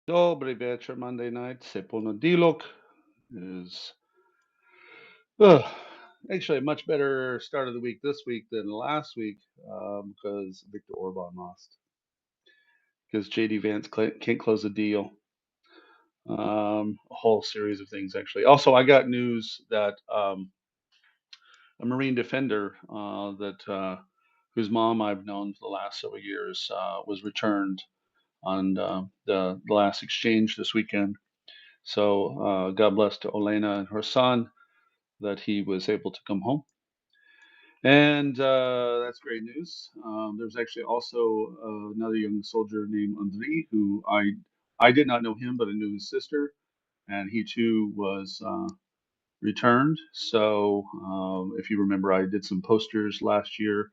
Dobry wieczór, Monday night. C'est ponedilok is uh, actually a much better start of the week this week than last week because Viktor Orban lost. Because JD Vance can't close a deal. A whole series of things, actually. Also, I got news that a Marine defender whose mom I've known for the last several years was returned on the last exchange this weekend. So God bless to Olena and her son that he was able to come home. And that's great news. There's actually also another young soldier named Andriy who I did not know him, but I knew his sister, and he too was returned. So if you remember, I did some posters last year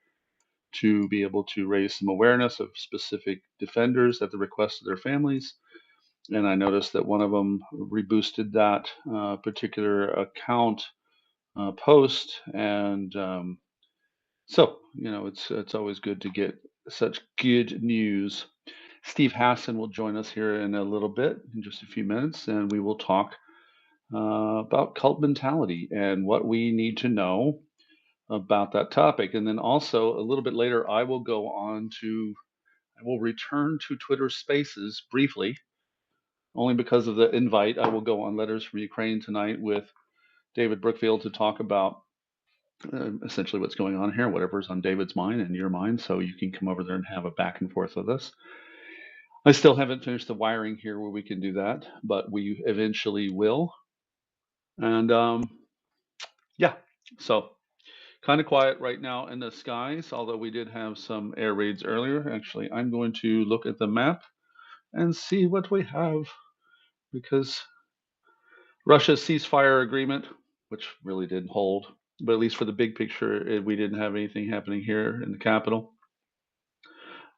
to be able to raise some awareness of specific defenders at the request of their families. And I noticed that one of them reboosted that particular account post, and so it's always good to get such good news. Steve Hassan will join us here in a little bit, in just a few minutes, and we will talk about cult mentality and what we need to know about that topic. And then also a little bit later, I will return to Twitter Spaces briefly, only because of the invite. I will go on Letters from Ukraine tonight with David Brookfield to talk about essentially what's going on here, whatever's on David's mind and your mind, so you can come over there and have a back and forth with us. I still haven't finished the wiring here where we can do that, but we eventually will. And yeah, so kind of quiet right now in the skies, although we did have some air raids earlier. Actually, I'm going to look at the map and see what we have because Russia's ceasefire agreement, which really didn't hold, but at least for the big picture, we didn't have anything happening here in the capital.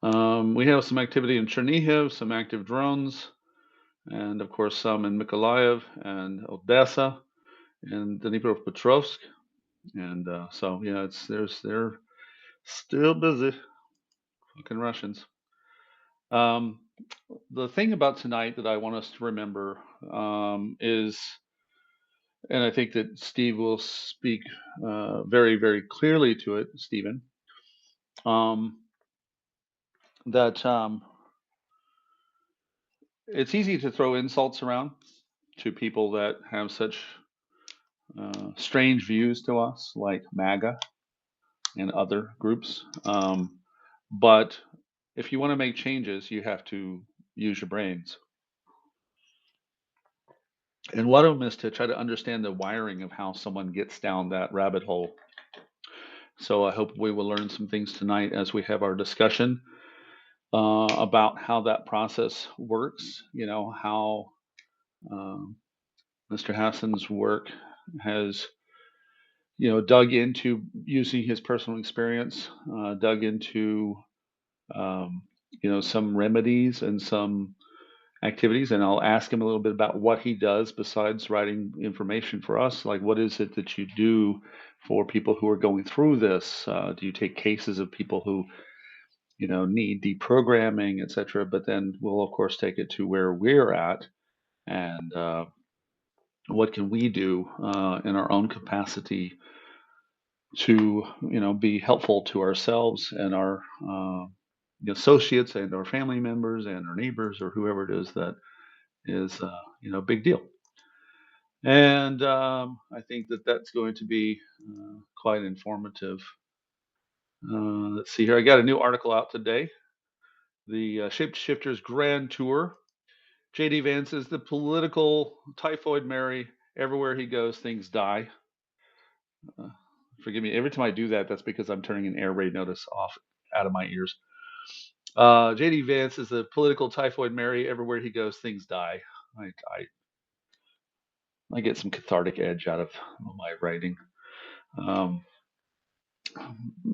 We have some activity in Chernihiv, some active drones, and of course some in Mykolaiv and Odessa and Dnipropetrovsk. And so yeah, they're still busy, fucking Russians. Um, the thing about tonight that I want us to remember is, and I think that Steve will speak very, very clearly to it, Stephen, um, that it's easy to throw insults around to people that have such strange views to us, like MAGA and other groups. But if you want to make changes, you have to use your brains. And one of them is to try to understand the wiring of how someone gets down that rabbit hole. So I hope we will learn some things tonight as we have our discussion about how that process works. You know, how Mr. Hassan's work has dug into using his personal experience, dug into um, some remedies and some activities, and I'll ask him a little bit about what he does besides writing information for us. Like, what is it that you do for people who are going through this? Do you take cases of people who need deprogramming, etc.? But then we'll of course take it to where we're at, and what can we do in our own capacity to be helpful to ourselves and our associates and our family members and our neighbors or whoever it is that is a big deal. And I think that that's going to be quite informative. Let's see here. I got a new article out today. The Shapeshifters Grand Tour. JD Vance is the political typhoid Mary. Everywhere he goes, things die. Uh, Forgive me. Every time I do that, that's because I'm turning an air raid notice off out of my ears. JD Vance is the political typhoid Mary. Everywhere he goes, things die. I get some cathartic edge out of my writing, um,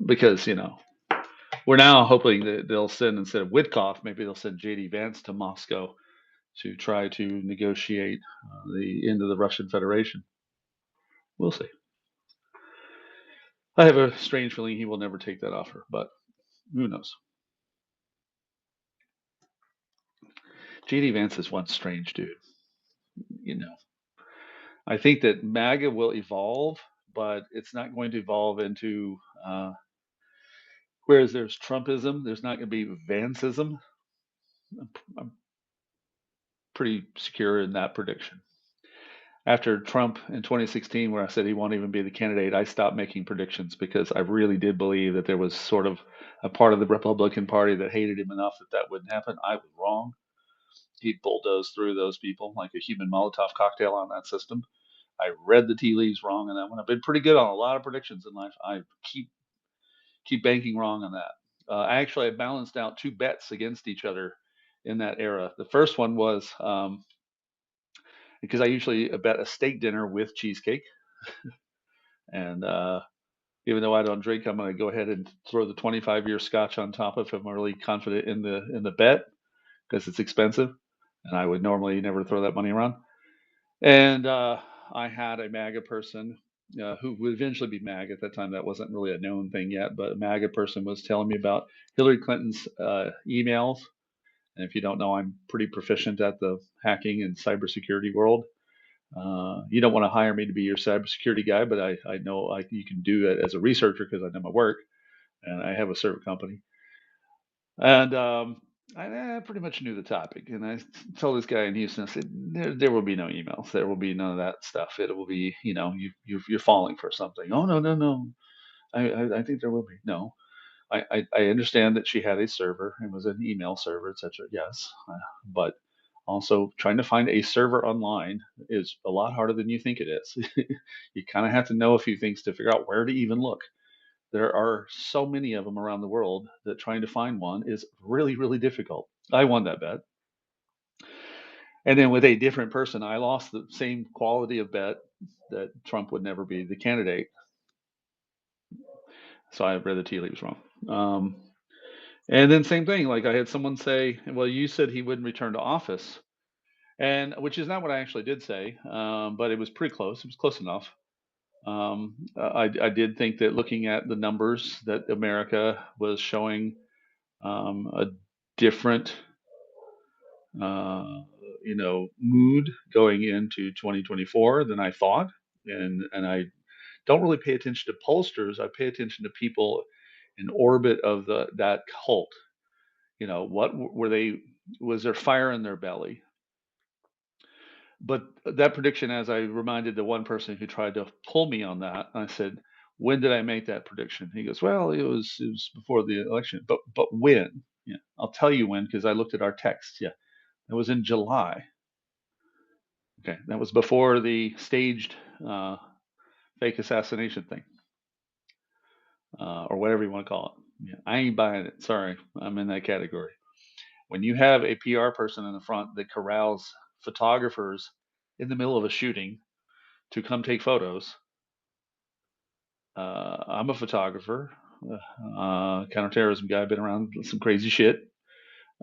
because we're now hoping that they'll send, instead of Witkoff, maybe they'll send JD Vance to Moscow to try to negotiate the end of the Russian Federation. We'll see. I have a strange feeling he will never take that offer, but who knows? J.D. Vance is one strange dude. You know, I think that MAGA will evolve, but it's not going to evolve into whereas there's Trumpism, there's not going to be Vanceism. I'm pretty secure in that prediction. After Trump in 2016, where I said he won't even be the candidate, I stopped making predictions because I really did believe that there was sort of a part of the Republican Party that hated him enough that that wouldn't happen. I was wrong. He bulldozed through those people like a human Molotov cocktail on that system. I read the tea leaves wrong on that one. I've been pretty good on a lot of predictions in life. I keep banking wrong on that. I balanced out two bets against each other in that era. The first one was because I usually bet a steak dinner with cheesecake, and even though I don't drink, I'm going to go ahead and throw the 25-year scotch on top of it. I'm really confident in the bet because it's expensive, and I would normally never throw that money around. And I had a MAGA person who would eventually be MAGA. At that time, that wasn't really a known thing yet, but a MAGA person was telling me about Hillary Clinton's emails. And if you don't know, I'm pretty proficient at the hacking and cybersecurity world. You don't want to hire me to be your cybersecurity guy, but I know you can do it as a researcher because I know my work and I have a server company. And I pretty much knew the topic. And I told this guy in Houston, I said, there will be no emails. There will be none of that stuff. It will be, you're falling for something. Oh, no, no, no. I think there will be. No. I understand that she had a server. It was an email server, etc. Yes. But also, trying to find a server online is a lot harder than you think it is. You kind of have to know a few things to figure out where to even look. There are so many of them around the world that trying to find one is really, really difficult. I won that bet. And then with a different person, I lost the same quality of bet that Trump would never be the candidate. So I read the tea leaves wrong. And then same thing, like I had someone say, well, you said he wouldn't return to office. And which is not what I actually did say, but it was pretty close. It was close enough. I did think that looking at the numbers that America was showing a different, uh, mood going into 2024 than I thought, and I don't really pay attention to pollsters. I pay attention to people in orbit of that cult. What were they? Was there fire in their belly? But that prediction, as I reminded the one person who tried to pull me on that, I said, "When did I make that prediction?" He goes, "Well, it was before the election." But when? Yeah, I'll tell you when because I looked at our text. Yeah, it was in July. Okay, that was before the staged uh, fake assassination thing, or whatever you want to call it. Yeah, I ain't buying it. Sorry, I'm in that category. When you have a PR person in the front that corrals photographers in the middle of a shooting to come take photos. I'm a photographer, counterterrorism guy. Been around some crazy shit.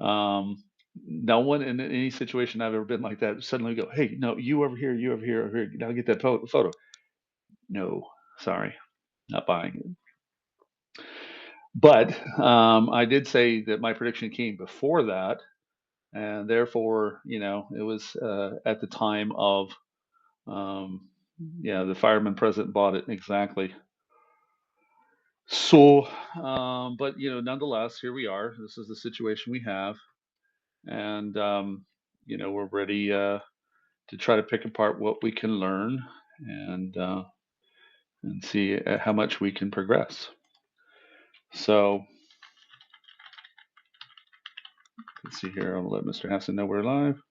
Um, no one in any situation I've ever been like that suddenly go, "Hey, no, you over here, you over here, over here. Now get that photo." No, sorry, not buying it. But I did say that my prediction came before that, and therefore, it was at the time of, um, yeah, the fireman president bought it exactly. So, but nonetheless, here we are. This is the situation we have, and we're ready to try to pick apart what we can learn and see how much we can progress. So, let's see here. I'll let Mr. Hassan know we're live.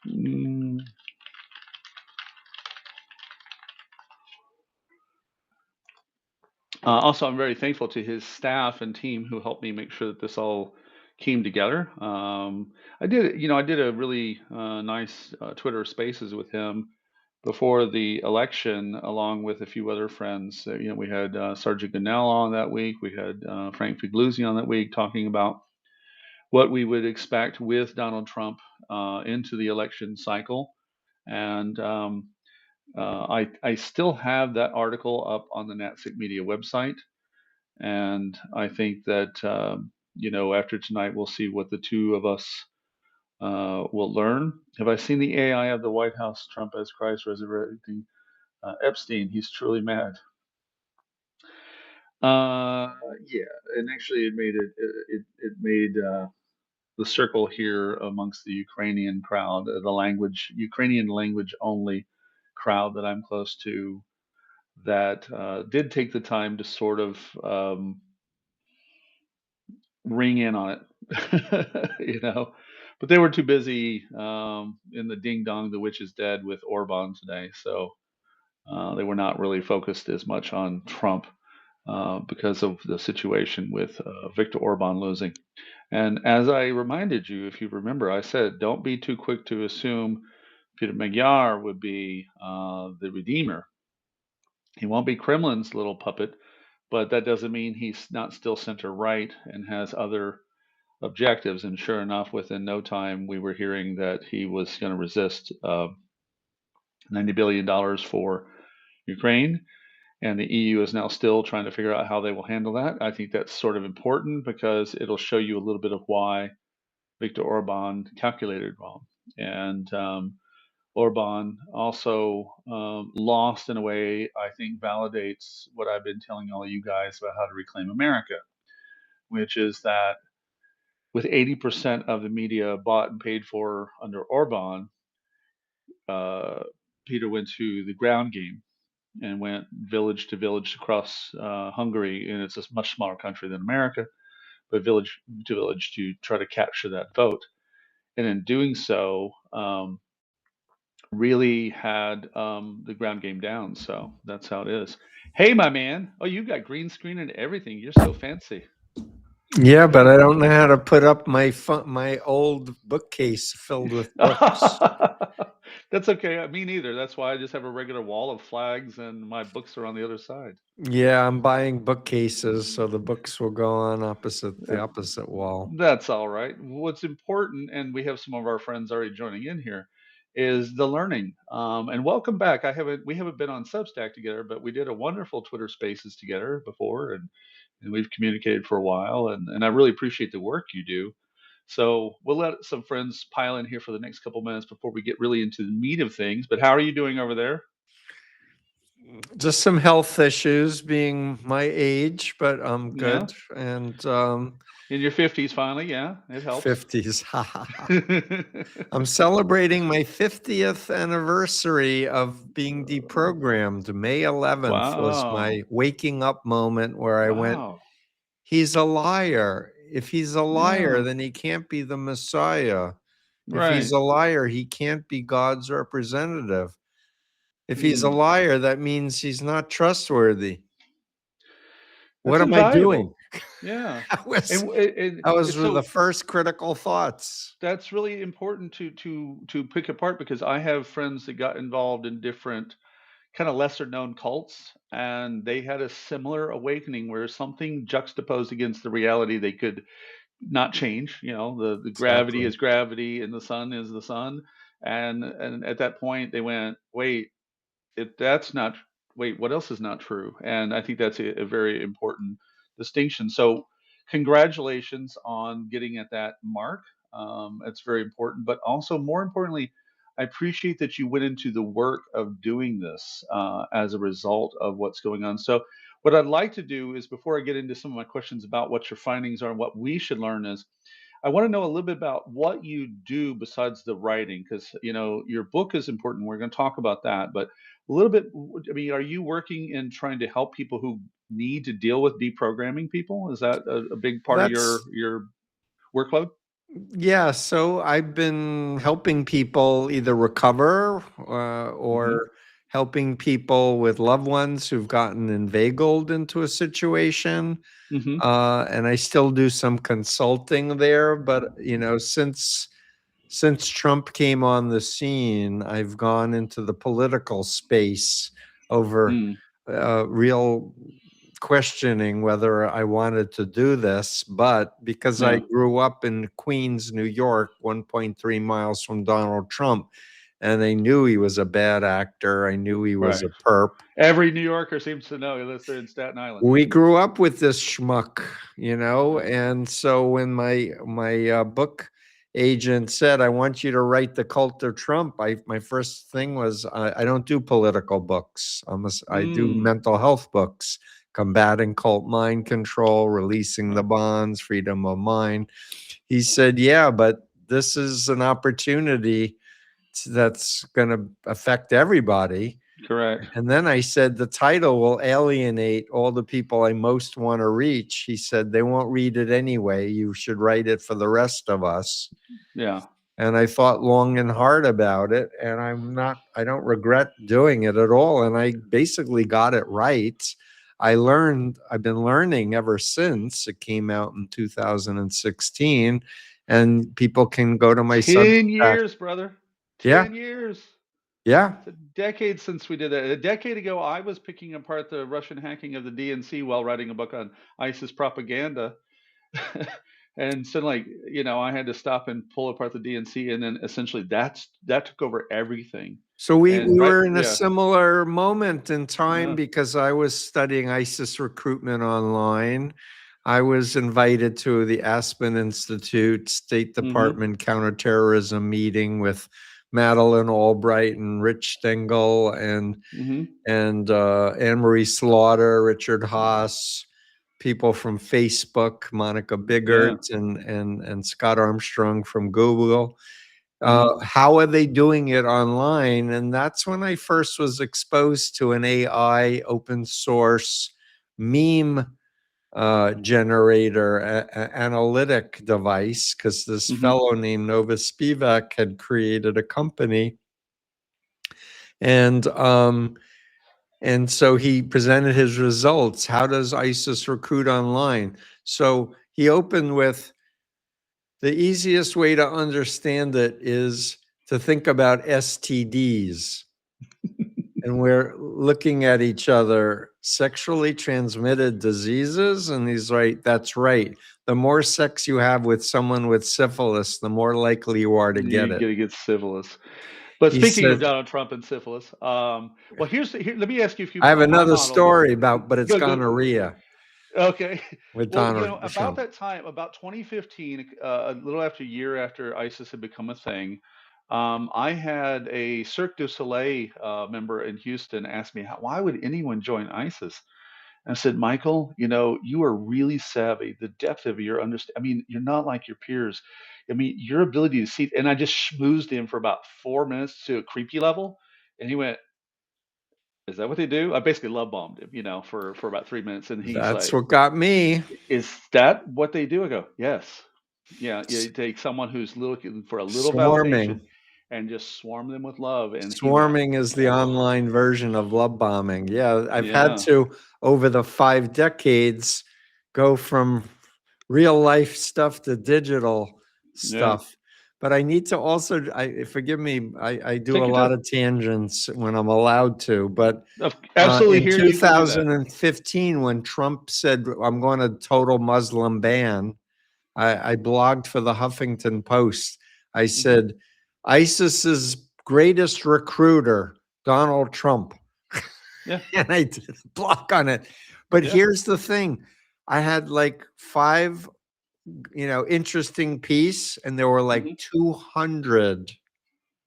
Mm. Also, I'm very thankful to his staff and team who helped me make sure that this all came together. I did a really nice Twitter Spaces with him before the election, along with a few other friends. We had Sergeant Gannell on that week. We had Frank Figluzzi on that week talking about what we would expect with Donald Trump into the election cycle. And I still have that article up on the NatSec Media website, and I think that after tonight we'll see what the two of us will learn. Have I seen the AI of the White House? Trump as Christ resurrecting Epstein. He's truly mad. Yeah, and actually it made the circle here amongst the Ukrainian crowd, the Ukrainian language only crowd that I'm close to, that did take the time to sort of ring in on it, but they were too busy in the ding dong, the witch is dead with Orban today. So they were not really focused as much on Trump because of the situation with Viktor Orban losing. And as I reminded you, if you remember, I said, don't be too quick to assume Peter Magyar would be the redeemer. He won't be Kremlin's little puppet, but that doesn't mean he's not still center right and has other objectives. And sure enough, within no time, we were hearing that he was going to resist $90 billion for Ukraine. And the EU is now still trying to figure out how they will handle that. I think that's sort of important because it'll show you a little bit of why Viktor Orban calculated wrong. And Orban also lost in a way I think validates what I've been telling all of you guys about how to reclaim America, which is that with 80% of the media bought and paid for under Orban, Peter went to the ground game and went village to village across Hungary, and it's a much smaller country than America, but village to village to try to capture that vote. And in doing so, really had the ground game down. So that's how it is. Hey, my man. Oh, you got green screen and everything. You're so fancy. Yeah, but I don't know how to put up my old bookcase filled with books. That's okay. Me neither. That's why I just have a regular wall of flags and my books are on the other side. Yeah, I'm buying bookcases so the books will go on the opposite wall. That's all right. What's important, and we have some of our friends already joining in here, is the learning. And welcome back. We haven't been on Substack together, but we did a wonderful Twitter Spaces together before, and we've communicated for a while. And I really appreciate the work you do. So we'll let some friends pile in here for the next couple minutes before we get really into the meat of things. But how are you doing over there? Just some health issues, being my age, but I'm good. Yeah. And In your 50s, finally, yeah, it helps. 50s. I'm celebrating my 50th anniversary of being deprogrammed. May 11th was my waking up moment where I went, he's a liar. If he's a liar, then he can't be the Messiah. If he's a liar, he can't be God's representative. If he's a liar, that means he's not trustworthy. What am I doing? Yeah. That was the first critical thoughts. That's really important to pick apart, because I have friends that got involved in different kind of lesser known cults, and they had a similar awakening where something juxtaposed against the reality they could not change. The gravity is gravity and the sun is the sun. And at that point they went, wait, what else is not true? And I think that's a very important distinction. So congratulations on getting at that mark. It's very important, but also more importantly, I appreciate that you went into the work of doing this as a result of what's going on. So what I'd like to do is, before I get into some of my questions about what your findings are and what we should learn, is I want to know a little bit about what you do besides the writing, because your book is important. We're going to talk about that, but a little bit. I mean, are you working in trying to help people who need to deal with deprogramming people? Is that a big part of your workload? Yeah, so I've been helping people either recover or helping people with loved ones who've gotten inveigled into a situation. And I still do some consulting there, but since Trump came on the scene, I've gone into the political space over real questioning whether I wanted to do this. But because I grew up in Queens, New York, 1.3 miles from Donald Trump, and I knew he was a bad actor. I knew he was Right. a perp. Every New Yorker seems to know unless they're in Staten Island. We grew up with this schmuck, Right. and so when my book agent said, "I want you to write The Cult of Trump," my first thing was, I don't do political books. I do Mm, mental health books, combating cult mind control, releasing the right. bonds, freedom of mind. He said, "Yeah, but this is an opportunity that's going to affect everybody." Correct. And then I said, the title will alienate all the people I most want to reach. He said, they won't read it anyway. You should write it for the rest of us. Yeah. And I thought long and hard about it. And I don't regret doing it at all. And I basically got it right. I've been learning ever since it came out in 2016. And people can go to my 10 Substack. years, brother. Yeah. 10 years. Yeah. It's a decade since we did that. A decade ago, I was picking apart the Russian hacking of the DNC while writing a book on ISIS propaganda. And so, like, I had to stop and pull apart the DNC, and then essentially that took over everything. So we And were in a yeah, similar moment in time yeah, because I was studying ISIS recruitment online. I was invited to the Aspen Institute State mm-hmm, Department counterterrorism meeting with Madeleine Albright and Rich Stengel mm-hmm, and Anne-Marie Slaughter, Richard Haas, people from Facebook, Monica yeah, Biggert and Scott Armstrong from Google. mm-hmm, How are they doing it online? And that's when I first was exposed to an AI open source meme generator analytic device, because this mm-hmm. fellow named Nova Spivak had created a company, and so he presented his results. How does ISIS recruit online? So he opened with, the easiest way to understand it is to think about STDs. And we're looking at each other, sexually transmitted diseases. And he's right, that's right. The more sex you have with someone with syphilis, the more likely you are to get You're it. gonna get syphilis. But He speaking of said, Donald Trump and syphilis, well, here. Let me ask you a few. I have My another model. story about, but it's Go, go. gonorrhea Okay. with Well, Donald about Trump. that time, about 2015, a little after a year after ISIS had become a thing, I had a Cirque du Soleil member in Houston ask me, why would anyone join ISIS? And I said, Michael, you are really savvy. The depth of your understanding. I mean, you're not like your peers. I mean, your ability to see, and I just schmoozed him for about 4 minutes to a creepy level. And he went, is that what they do? I basically love bombed him, for about 3 minutes. And he's That's like, what got me. is that what they do? I go, yes. Yeah, you take someone who's looking for a little validation Swarming. and just swarm them with love. And he went, Swarming is the whoa, online version of love bombing. Yeah, I've had yeah, to, over the 5 decades, go from real life stuff to digital yeah. stuff. But I need to also, forgive me, I do Take a your lot time. of tangents when I'm allowed to. But Absolutely in here. You can do that. 2015, when Trump said, I'm going to total Muslim ban, I blogged for the Huffington Post. I Hmm. said, ISIS's greatest recruiter, Donald Trump. Yeah, And I did a blog on it. But yeah, here's the thing, I had like five, interesting piece, and there were like hmm, 200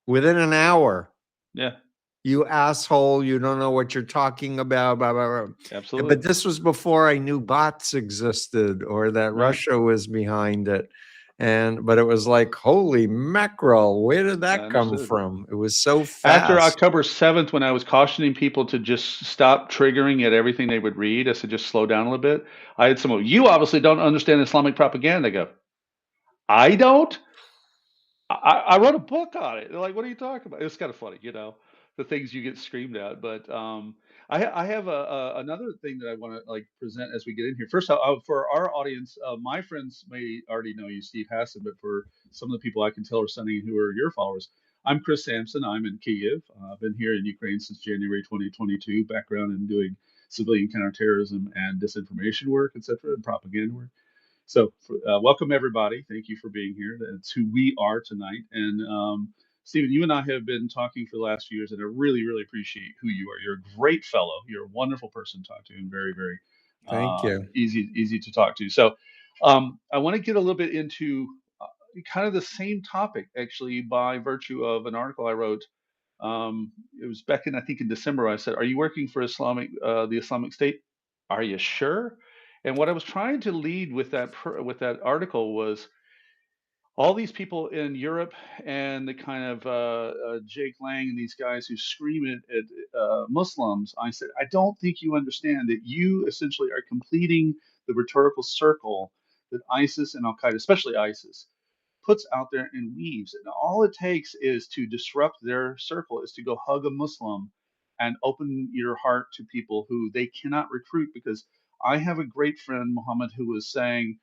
within an hour. yeah, You asshole, you don't know what you're talking about, blah, blah, blah. absolutely. But this was before I knew bots existed or that Right. Russia was behind it. But it was like, holy mackerel, where did I that come understood. from? It was so After fast. October 7th, when I was cautioning people to just stop triggering at everything they would read, I said, just slow down a little bit. I had someone, you obviously don't understand Islamic propaganda. I go, I don't? I wrote a book on it. They're like, what are you talking about? It's kind of funny, the things you get screamed at. But I have another thing that I want to like present as we get in here. First, for our audience, my friends may already know you, Steve Hassan, but for some of the people I can tell are sending who are your followers, I'm Chris Sampson. I'm in Kyiv. I've been here in Ukraine since January 2022. Background in doing civilian counterterrorism and disinformation work, etc., and propaganda work. So, welcome everybody. Thank you for being here. That's who we are tonight. And Steven, you and I have been talking for the last few years, and I really, really appreciate who you are. You're a great fellow. You're a wonderful person to talk to, and very, very Thank you. easy to talk to. So, I want to get a little bit into kind of the same topic, actually, by virtue of an article I wrote. It was back in, I think, in December. I said, "Are you working for the Islamic State? Are you sure?" And what I was trying to lead with with that article was all these people in Europe and the kind of Jake Lang and these guys who scream at Muslims. I said, I don't think you understand that you essentially are completing the rhetorical circle that ISIS and Al Qaeda, especially ISIS, puts out there and weaves. And all it takes is to disrupt their circle, is to go hug a Muslim and open your heart to people who they cannot recruit. Because I have a great friend, Muhammad, who was saying,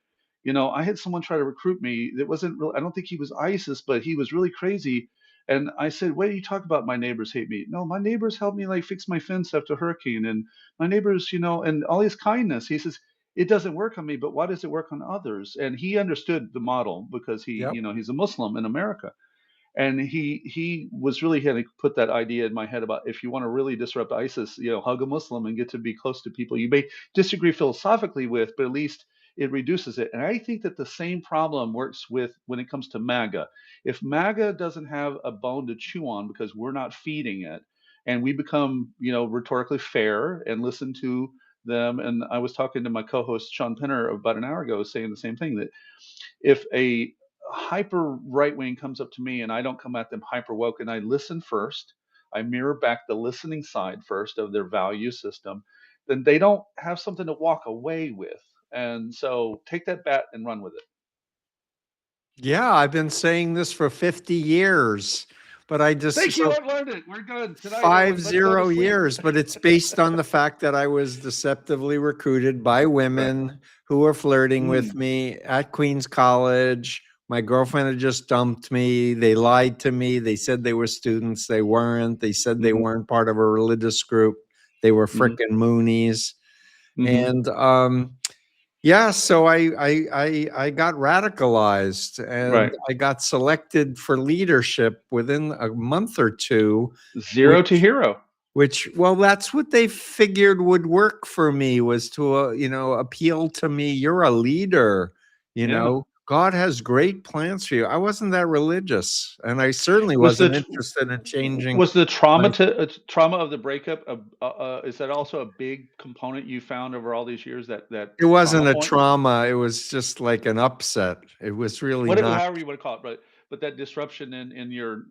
I had someone try to recruit me that wasn't real. I don't think he was ISIS, but he was really crazy. And I said, "Wait, you talk about my neighbors hate me? No, my neighbors helped me like fix my fence after hurricane, and my neighbors, and all his kindness." He says, "It doesn't work on me, but why does it work on others?" And he understood the model because Yep. he's a Muslim in America, and he was really had to put that idea in my head about, if you want to really disrupt ISIS, hug a Muslim and get to be close to people you may disagree philosophically with, but at least it reduces it. And I think that the same problem works with when it comes to MAGA. If MAGA doesn't have a bone to chew on because we're not feeding it, and we become rhetorically fair and listen to them. And I was talking to my co-host Sean Penner about an hour ago, saying the same thing, that if a hyper right wing comes up to me and I don't come at them hyper woke, and I listen first, I mirror back the listening side first of their value system, then they don't have something to walk away with. And so take that bat and run with it. Yeah, I've been saying this for 50 years, but I just Thank you. I've learned it. We're good tonight. Let's go to 50 sleep. years, but it's based on the fact that I was deceptively recruited by women who were flirting with me at Queens College. My girlfriend had just dumped me. They lied to me. They said they were students. They weren't. They said they weren't part of a religious group. They were frickin' Moonies. And yeah, so I got radicalized, and Right. I got selected for leadership within a month or two. Zero to hero. Which, well, that's what they figured would work for me, was to appeal to me. You're a leader, God has great plans for you. I wasn't that religious, and I certainly Was wasn't the interested in changing. was the trauma my trauma of the breakup? Is that also a big component you found over all these years? That It trauma wasn't a point. trauma. It was just like an upset. It was really Whatever, not. however you want to call it, but that disruption in your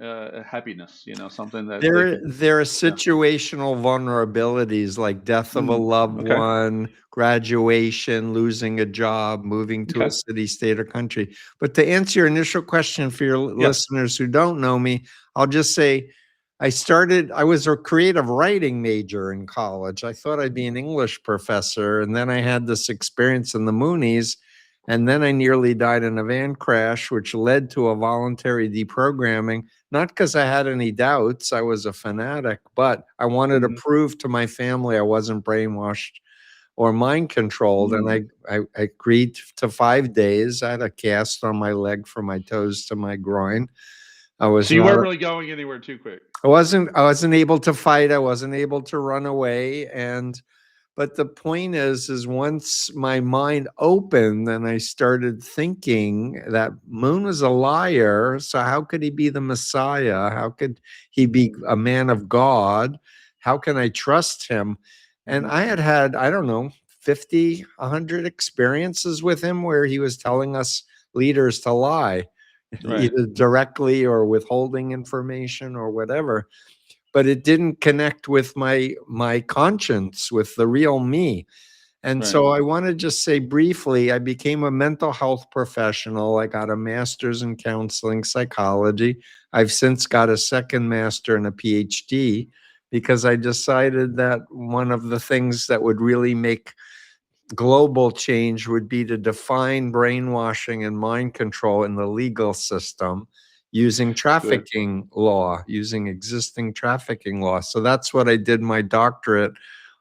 happiness, something that they There, could. there are Yeah. situational vulnerabilities like death of a loved Okay. one, graduation, losing a job, moving to a Okay. city, state, or country. But to answer your initial question for your Yeah. listeners who don't know me, I'll just say I was a creative writing major in college. I thought I'd be an English professor. And then I had this experience in the Moonies. And then I nearly died in a van crash, which led to a voluntary deprogramming. Not because I had any doubts, I was a fanatic, but I wanted to prove to my family I wasn't brainwashed or mind controlled. And I agreed to 5 days. I had a cast on my leg from my toes to my groin. I was So you not. weren't really going anywhere too quick. I wasn't able to fight. I wasn't able to run away. But the point is once my mind opened and I started thinking that Moon was a liar, so how could he be the Messiah? How could he be a man of God? How can I trust him? And I had, I don't know, 50, 100 experiences with him where he was telling us leaders to lie, Right. either directly or withholding information or whatever. But it didn't connect with my conscience, with the real me. And so I want to just say briefly, I became a mental health professional. I got a master's in counseling psychology. I've since got a second master and a PhD because I decided that one of the things that would really make global change would be to define brainwashing and mind control in the legal system using trafficking law, using existing trafficking law. So that's what I did my doctorate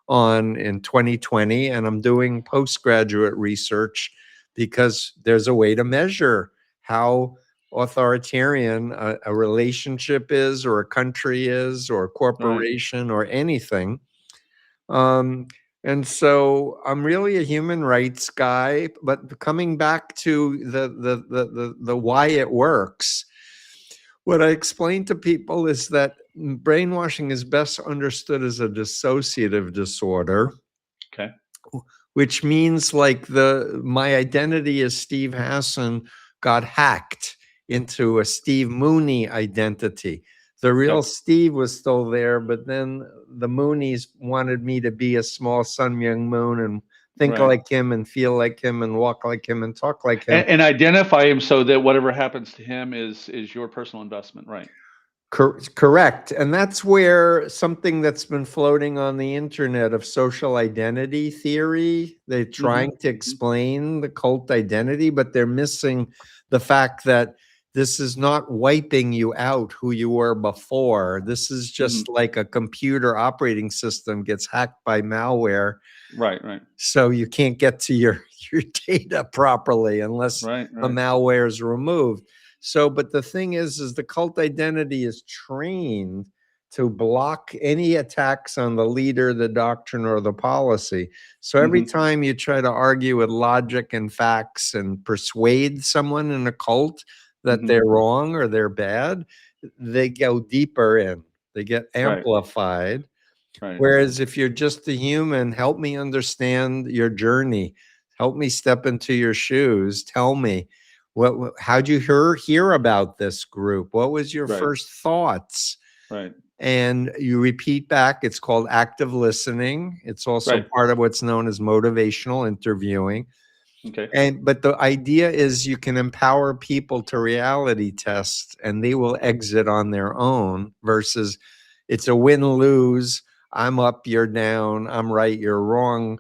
on in 2020. And I'm doing postgraduate research because there's a way to measure how authoritarian a relationship is, or a country is, or a corporation, or anything. And so I'm really a human rights guy, but coming back to the why it works, what I explain to people is that brainwashing is best understood as a dissociative disorder. Okay. Which means like my identity as Steve Hassan got hacked into a Steve Mooney identity. The real Steve was still there, but then the Moonies wanted me to be a small Sun Myung Moon and think like him and feel like him and walk like him and talk like him. And identify him so that whatever happens to him is your personal investment, right? Correct. And that's where something that's been floating on the internet of social identity theory, they're trying to explain the cult identity, but they're missing the fact that this is not wiping you out who you were before. This is just like a computer operating system gets hacked by malware. Right. So you can't get to your data properly unless the malware is removed. So, but the thing is the cult identity is trained to block any attacks on the leader, the doctrine, or the policy. So every time you try to argue with logic and facts and persuade someone in a cult that they're wrong or they're bad, they go deeper in, they get amplified. Whereas if you're just a human, help me understand your journey. Help me step into your shoes. Tell me, how'd you hear about this group? What was your first thoughts? And you repeat back. It's called active listening. It's also part of what's known as motivational interviewing. But the idea is you can empower people to reality test and they will exit on their own, versus it's a win-lose. I'm up, you're down, I'm right, you're wrong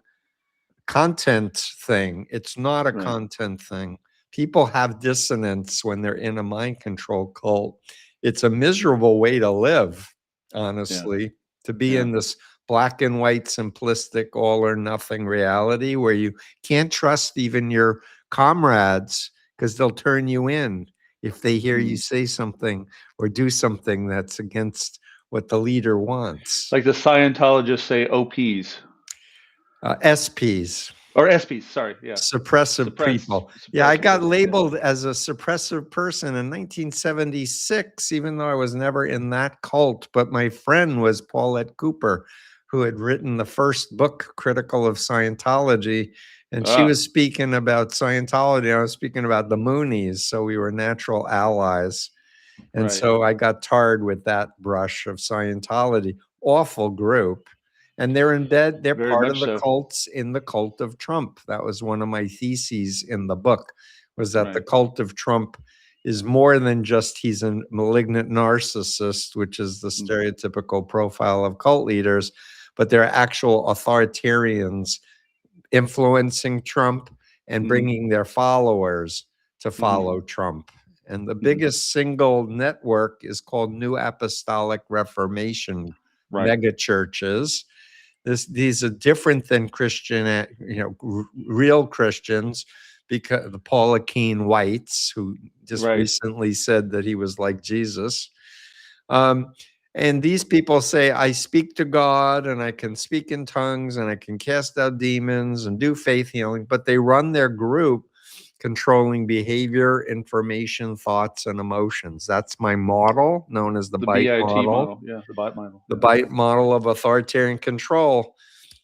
content thing. It's not a content thing. People have dissonance when they're in a mind control cult. It's a miserable way to live, honestly, to be in this black and white, simplistic, all or nothing reality where you can't trust even your comrades because they'll turn you in if they hear you say something or do something that's against what the leader wants. Like the Scientologists say OPs. SPs. Or SPs, sorry, Suppressive people. I got labeled as a suppressive person in 1976, even though I was never in that cult. But my friend was Paulette Cooper, who had written the first book critical of Scientology. And she was speaking about Scientology. I was speaking about the Moonies. So we were natural allies. And so I got tarred with that brush of Scientology. Awful group. And they're in bed. They're part of the cults in the cult of Trump. That was one of my theses in the book, was that the cult of Trump is more than just he's a malignant narcissist, which is the stereotypical profile of cult leaders, but they're actual authoritarians influencing Trump and bringing their followers to follow Trump. And the biggest single network is called New Apostolic Reformation mega churches. These are different than Christian, real Christians, because the Pauline Whites, who just recently said that he was like Jesus. And these people say, I speak to God and I can speak in tongues and I can cast out demons and do faith healing, but they run their group controlling behavior, information, thoughts, and emotions. That's my model, known as the BITE model. Yeah, the BITE model. The BITE model of authoritarian control.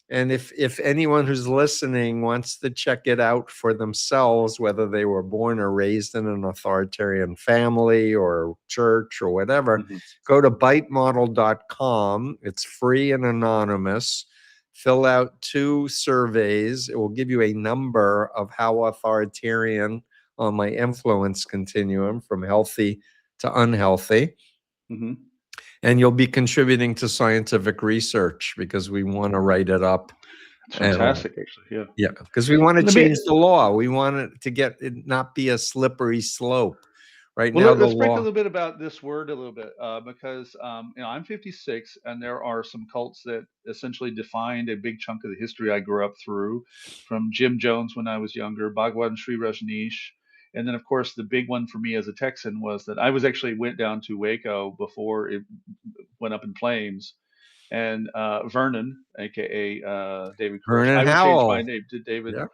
And if anyone who's listening wants to check it out for themselves, whether they were born or raised in an authoritarian family or church or whatever, go to bitemodel.com. It's free and anonymous. Fill out 2 surveys. It will give you a number of how authoritarian on my influence continuum from healthy to unhealthy. And you'll be contributing to scientific research because we want to write it up. It's fantastic, actually. Yeah, because we want to change the law. We want it to get it not be a slippery slope. Right now, let's break a little bit about this word a little bit, because I'm 56, and there are some cults that essentially defined a big chunk of the history I grew up through, from Jim Jones when I was younger, Bhagwan Sri Rajneesh, And then, of course, the big one for me as a Texan was that I was actually went down to Waco before it went up in flames. And Vernon, aka David Koresh, Vernon I would change my Howell. name to David Yeah.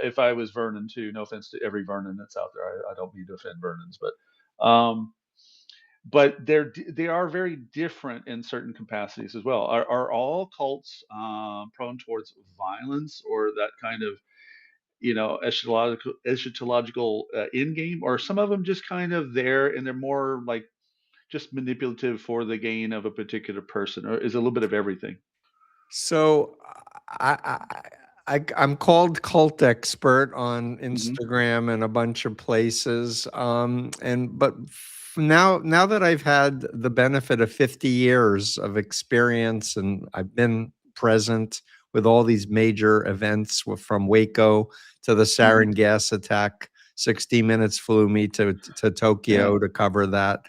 if I was Vernon too. No offense to every Vernon that's out there. I don't mean to offend Vernons, but they are very different in certain capacities as well. Are all cults prone towards violence or that kind of eschatological end game, or some of them just kind of there and they're more like just manipulative for the gain of a particular person, or is it a little bit of everything? So I'm called cult expert on Hmm. Instagram and a bunch of places. Now that I've had the benefit of 50 years of experience and I've been present with all these major events from Waco to the Hmm. sarin gas attack, 60 Minutes flew me to Yeah. Tokyo to cover that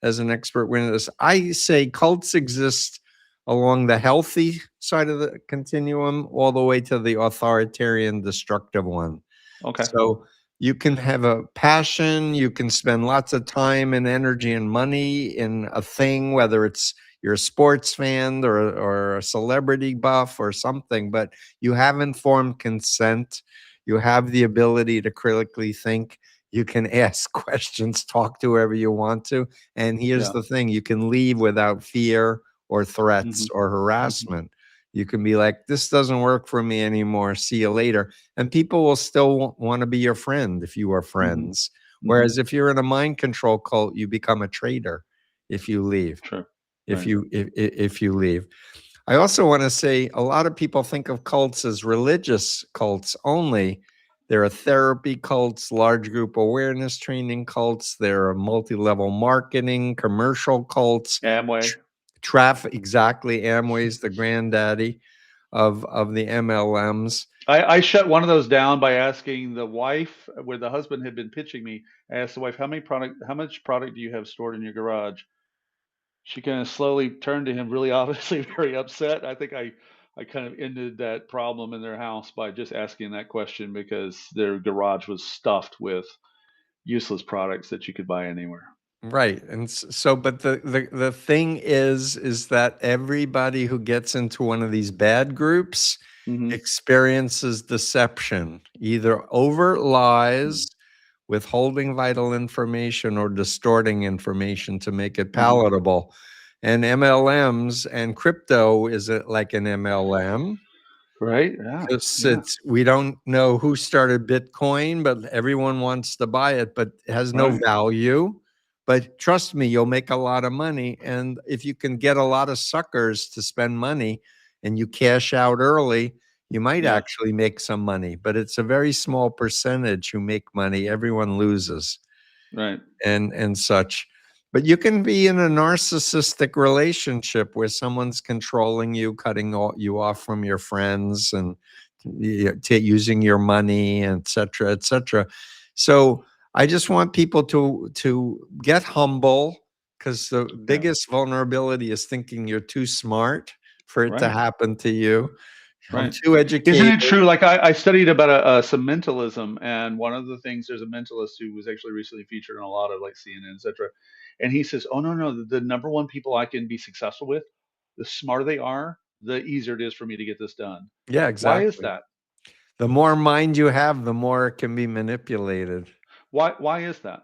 as an expert witness. I say cults exist along the healthy side of the continuum all the way to the authoritarian destructive one. Okay. So you can have a passion, you can spend lots of time and energy and money in a thing, whether it's you're a sports fan or a celebrity buff or something, but you have informed consent. You have the ability to critically think. You can ask questions, talk to whoever you want to. And here's Yeah. the thing, you can leave without fear or threats Hmm. or Hmm. harassment. You can be like, this doesn't work for me anymore. See you later. And people will still want to be your friend if you are Hmm. friends. Hmm. Whereas if you're in a mind control cult, you become a traitor if you leave. Sure. If Right. you leave. I also want to say a lot of people think of cults as religious cults only. There are therapy cults, large group awareness training cults. There are multi-level marketing, commercial cults, Amway. traffic. Exactly, Amway's the granddaddy of the MLMs. I shut one of those down by asking the wife, where the husband had been pitching me. I asked the wife, how much product do you have stored in your garage? She kind of slowly turned to him, really obviously very upset. I think I kind of ended that problem in their house by just asking that question because their garage was stuffed with useless products that you could buy anywhere. Right. And so, but the thing is that everybody who gets into one of these bad groups Hmm. experiences deception, either overt lies, withholding vital information, or distorting information to make it Hmm. palatable. And MLMs and crypto is it like an MLM? Right? Yeah. Yeah. We don't know who started Bitcoin, but everyone wants to buy it, but it has no Right. value. But trust me, you'll make a lot of money. And if you can get a lot of suckers to spend money and you cash out early, you might Yeah. actually make some money. But it's a very small percentage who make money. Everyone loses Right. and such. But you can be in a narcissistic relationship where someone's controlling you, cutting you off from your friends, and using your money, et cetera, et cetera. So I just want people to get humble because the Yeah. biggest vulnerability is thinking you're too smart for it to Right. happen to you. I'm Right. too Isn't educated. it true? Like I studied about some mentalism, and one of the things, there's a mentalist who was actually recently featured on a lot of like CNN, etc. And he says, "Oh no, the number one people I can be successful with, the smarter they are, the easier it is for me to get this done." Yeah, Why is exactly. that? The more mind you have, the more it can be manipulated. Why is that?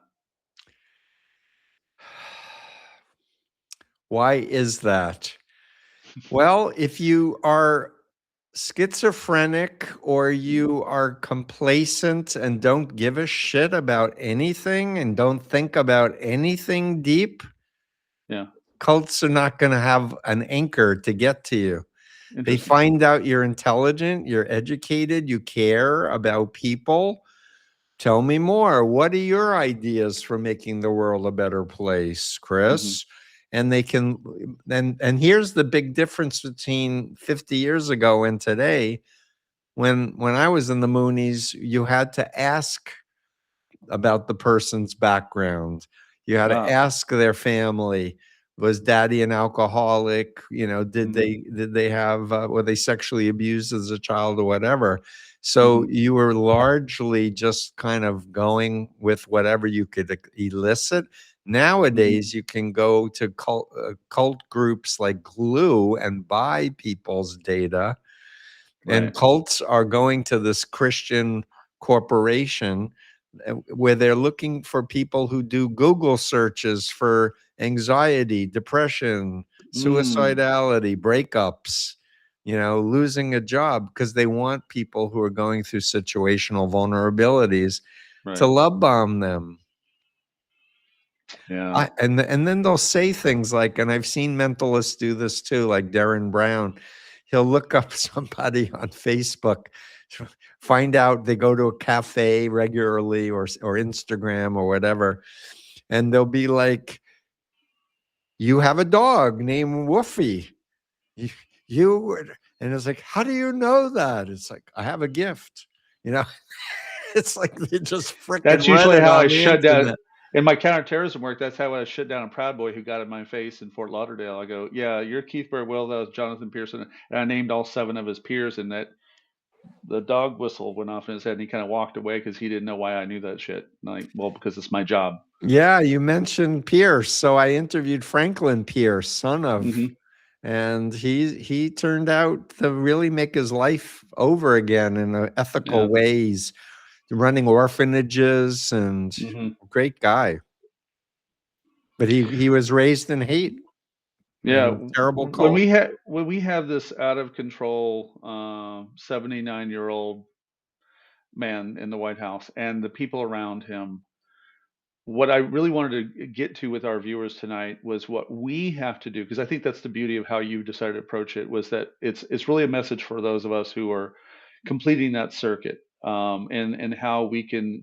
Why is that? Well, if you are schizophrenic or Hmm. you are complacent and don't give a shit about anything and don't think about anything deep, Yeah. cults are not going to have an anchor to get to you. They Interesting. find out you're intelligent, you're educated, you care about people. Tell me more. What are your ideas for making the world a better place, Hmm. Chris? And they can and here's the big difference between 50 years ago and today. When I was in the Moonies, you had to ask about the person's background. You had to Ah. ask their family. Was daddy an alcoholic? Did Mm-hmm. they have were they sexually abused as a child or whatever? So Mm-hmm. you were largely just kind of going with whatever you could elicit. Mm-hmm. Nowadays, you can go to cult groups like Glue and buy people's data, and Right. cults are going to this Christian corporation where they're looking for people who do Google searches for anxiety, depression, Mm. suicidality, breakups, losing a job, because they want people who are going through situational vulnerabilities to Right. love bomb them. Yeah. And then they'll say things like, and I've seen mentalists do this too, like Darren Brown. He'll look up somebody on Facebook, find out they go to a cafe regularly or Instagram or whatever, and they'll be like, "You have a dog named Woofy. You, you," and it's like, "How do you know that?" It's like, "I have a gift." You know, it's like they just freaking That's read usually it how I on the shut down internet. in my counterterrorism work. That's how I shut down a Proud Boy who got in my face in Fort Lauderdale. I go, yeah, you're Keith Burwell, that was Jonathan Pearson, and I named all 7 of his peers, and that the dog whistle went off in his head, and he kind of walked away because he didn't know why I knew that shit. Like, well, because it's my job. Yeah, you mentioned Pierce. So I interviewed Franklin Pierce, son of, Hmm. and he turned out to really make his life over again in ethical Yeah. ways, running orphanages, and Hmm. great guy. But he was raised in hate Yeah. and terrible When cult. we have this out of control 79-year-old man in the White House and the people around him, what I really wanted to get to with our viewers tonight was what we have to do, because I think that's the beauty of how you decided to approach it, was that it's really a message for those of us who are completing that circuit, and how we can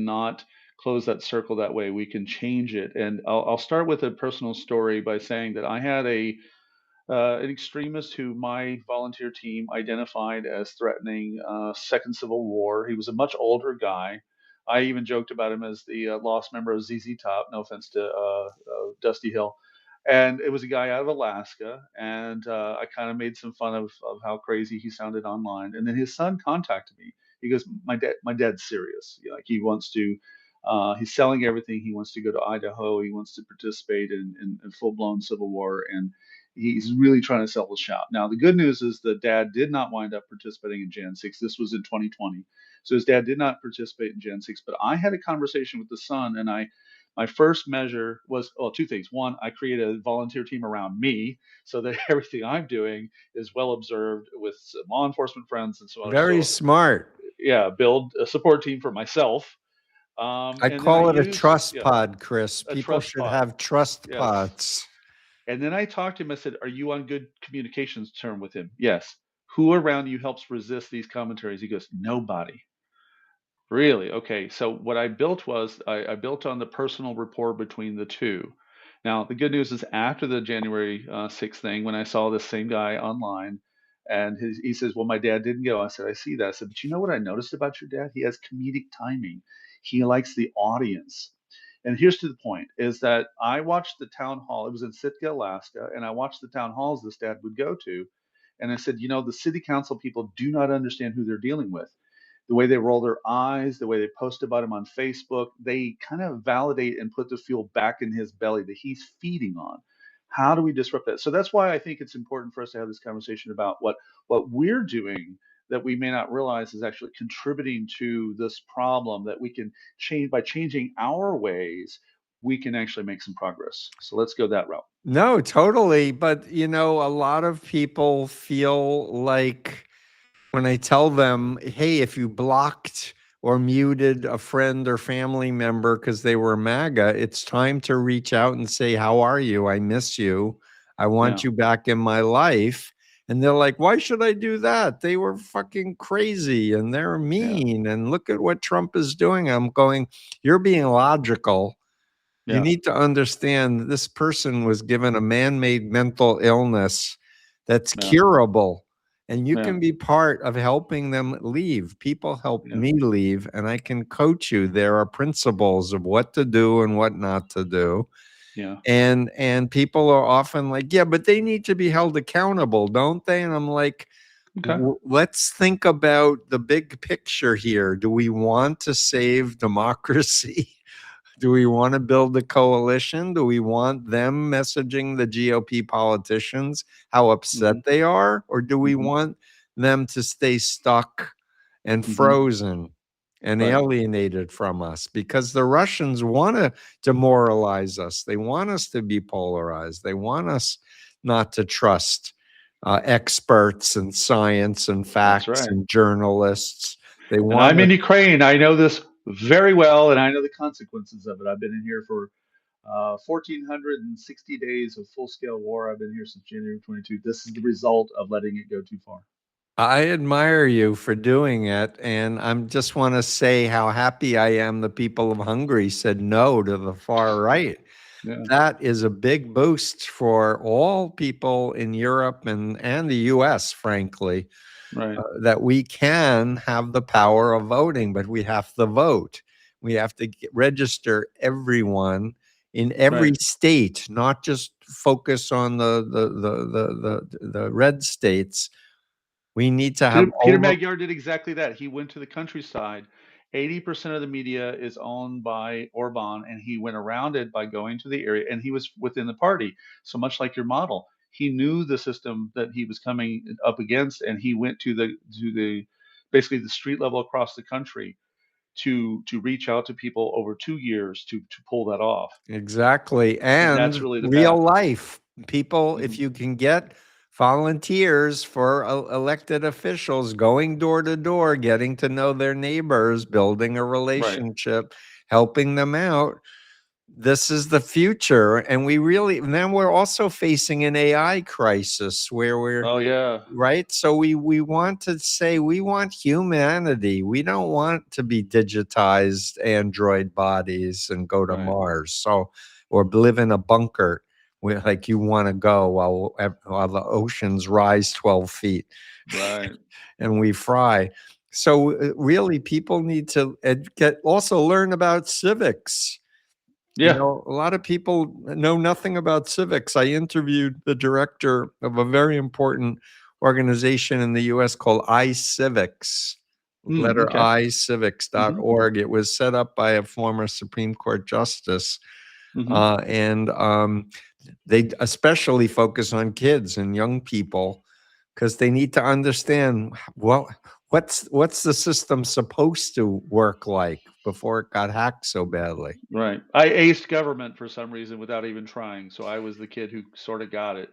not close that circle that way. We can change it, and I'll start with a personal story by saying that I had an extremist who my volunteer team identified as threatening second civil war. He was a much older guy. I even joked about him as the lost member of ZZ Top. No offense to Dusty Hill. And it was a guy out of Alaska, and I kind of made some fun of how crazy he sounded online. And then his son contacted me. He goes, my dad's serious. Like, he wants to. He's selling everything. He wants to go to Idaho. He wants to participate in full blown civil war, and he's really trying to sell the shop. Now, the good news is the dad did not wind up participating in Jan 6. This was in 2020. So his dad did not participate in Jan 6, but I had a conversation with the son, and my first measure was, well, 2 things. One, I create a volunteer team around me so that everything I'm doing is well observed with law enforcement friends and so on. Very So smart. yeah, build a support team for myself. I And then I call it a use, trust pod, Chris. a People trust should pod. have trust Yes. pods. And then I talked to him. I said, "Are you on good communications term with him?" "Yes." "Who around you helps resist these commentaries?" He goes, "Nobody." "Really? Okay." So what I built was I built on the personal rapport between the two. Now the good news is, after the January 6th thing, when I saw this same guy online, and he says, "Well, my dad didn't go." I said, "I see that." I said, "But you know what I noticed about your dad? He has comedic timing. He likes the audience." And here's to the point, is that I watched the town hall. It was in Sitka, Alaska, and I watched the town halls this dad would go to. And I said, the city council people do not understand who they're dealing with. The way they roll their eyes, the way they post about him on Facebook, they kind of validate and put the fuel back in his belly that he's feeding on. How do we disrupt that? So that's why I think it's important for us to have this conversation about what we're doing that we may not realize is actually contributing to this problem, that we can change. By changing our ways, we can actually make some progress. So let's go that route. No, totally. But, a lot of people feel like when I tell them, hey, if you blocked or muted a friend or family member because they were MAGA, it's time to reach out and say, how are you? I miss you. I want Yeah, you back in my life. And they're like, why should I do that? They were fucking crazy and they're yeah, mean. And look at what Trump is doing. I'm going, you're being logical. You yeah, need to understand this person was given a man-made mental illness that's yeah, curable, and you yeah, can be part of helping them leave. People help yeah, me leave, and I can coach you. There are principles of what to do and what not to do. Yeah. And people are often like, yeah, but they need to be held accountable, don't they? And I'm like, Okay. let's think about the big picture here. Do we want to save democracy? Do we want to build a coalition? Do we want them messaging the GOP politicians how upset they are? Or do we want them to stay stuck and frozen and Right. alienated from us? Because the Russians want to demoralize us. They want us to be polarized. They want us not to trust experts and science and That's facts right. and journalists. They And want I'm us. in Ukraine. I know this very well, and I know the consequences of it. I've been in here for 1,460 days of full-scale war. I've been here since January 22. This is the result of letting it go too far. I admire you for doing it, and I just want to say how happy I am the people of Hungary said no to the far right. Yeah. That is a big boost for all people in Europe and the US, frankly, Right. that we can have the power of voting, but we have to vote. We have to register everyone in every Right. state, not just focus on the red states. We need to have Peter Magyar did exactly that. He went to the countryside. 80% of the media is owned by Orban, and he went around it by going to the area, and he was within the party. So much like your model, he knew the system that he was coming up against, and he went to the basically the street level across the country to reach out to people over 2 years to pull that off. Exactly. And that's And really the real path. life people, if Mhm. you can get volunteers for elected officials going door to door, getting to know their neighbors, building a Right. relationship, helping them out, this is the future. And we really, and then we're also facing an AI crisis where we're, Oh yeah. right? So we want to say we want humanity. We don't want to be digitized android bodies and go to Right. Mars. So or live in a bunker where like you want to go while the oceans rise 12 feet Right. and we fry. So really people need to also learn about civics. You Yeah. know, a lot of people know nothing about civics. I interviewed the director of a very important organization in the US called iCivics, letter Okay. I, Hmm. civics.org. It was set up by a former Supreme Court justice. Hmm. And they especially focus on kids and young people because they need to understand, well, what's the system supposed to work like before it got hacked so badly. Right. I aced government for some reason without even trying, so I was the kid who sort of got it.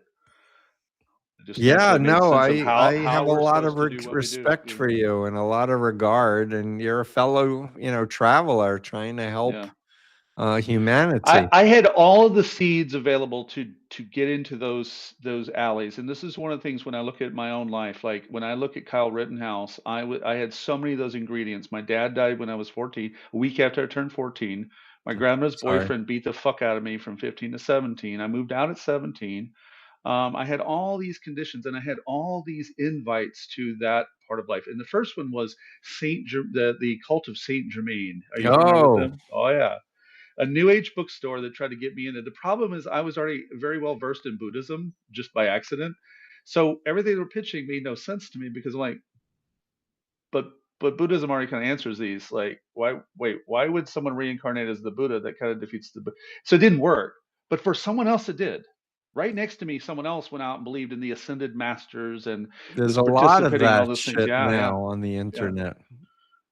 Just Yeah, eventually made no, sense of I how have a we're lot of supposed to do what we do. respect for you and a lot of regard, and you're a fellow, traveler trying to help Yeah. humanity. I had all of the seeds available to get into those alleys, and this is one of the things when I look at my own life. Like when I look at Kyle Rittenhouse, I had so many of those ingredients. My dad died when I was 14, a week after I turned 14. My grandma's Sorry. boyfriend beat the fuck out of me from 15 to 17. I moved out at 17. I had all these conditions, and I had all these invites to that part of life. And the first one was the cult of Saint Germain. Are you familiar with Oh, them? Oh yeah, a new age bookstore that tried to get me into. The problem is I was already very well versed in Buddhism just by accident. So everything they were pitching made no sense to me because I'm like, but but Buddhism already kind of answers these. Like, why would someone reincarnate as the Buddha? That kind of defeats so it didn't work. But for someone else it did. Right next to me, someone else went out and believed in the ascended masters and there's was a lot of participating in all that those things. shit Yeah, yeah, now on the yeah. internet.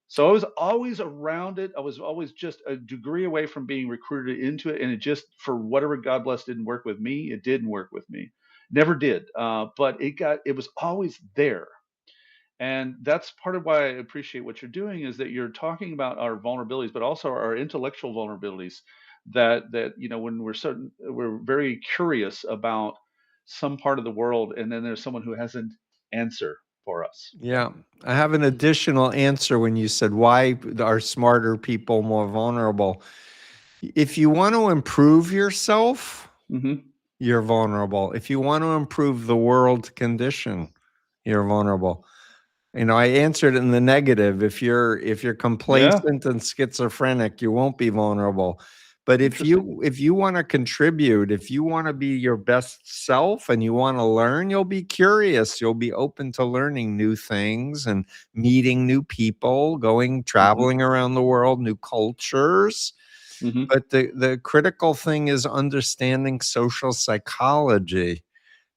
So I was always around it. I was always just a degree away from being recruited into it, and it just, for whatever God bless, didn't work with me. It didn't work with me, never did. But it was always there, and that's part of why I appreciate what you're doing is that you're talking about our vulnerabilities, but also our intellectual vulnerabilities. That when we're very curious about some part of the world, and then there's someone who has an answer for us. Yeah. I have an additional answer when you said why are smarter people more vulnerable. If you want to improve yourself, Hmm. you're vulnerable. If you want to improve the world condition, you're vulnerable. I answered in the negative. If you're Yeah. complacent and schizophrenic, you won't be vulnerable. But Interesting. if you want to contribute, if you want to be your best self and you want to learn, you'll be curious. You'll be open to learning new things and meeting new people, Hmm. traveling around the world, new cultures. Hmm. But the critical thing is understanding social psychology.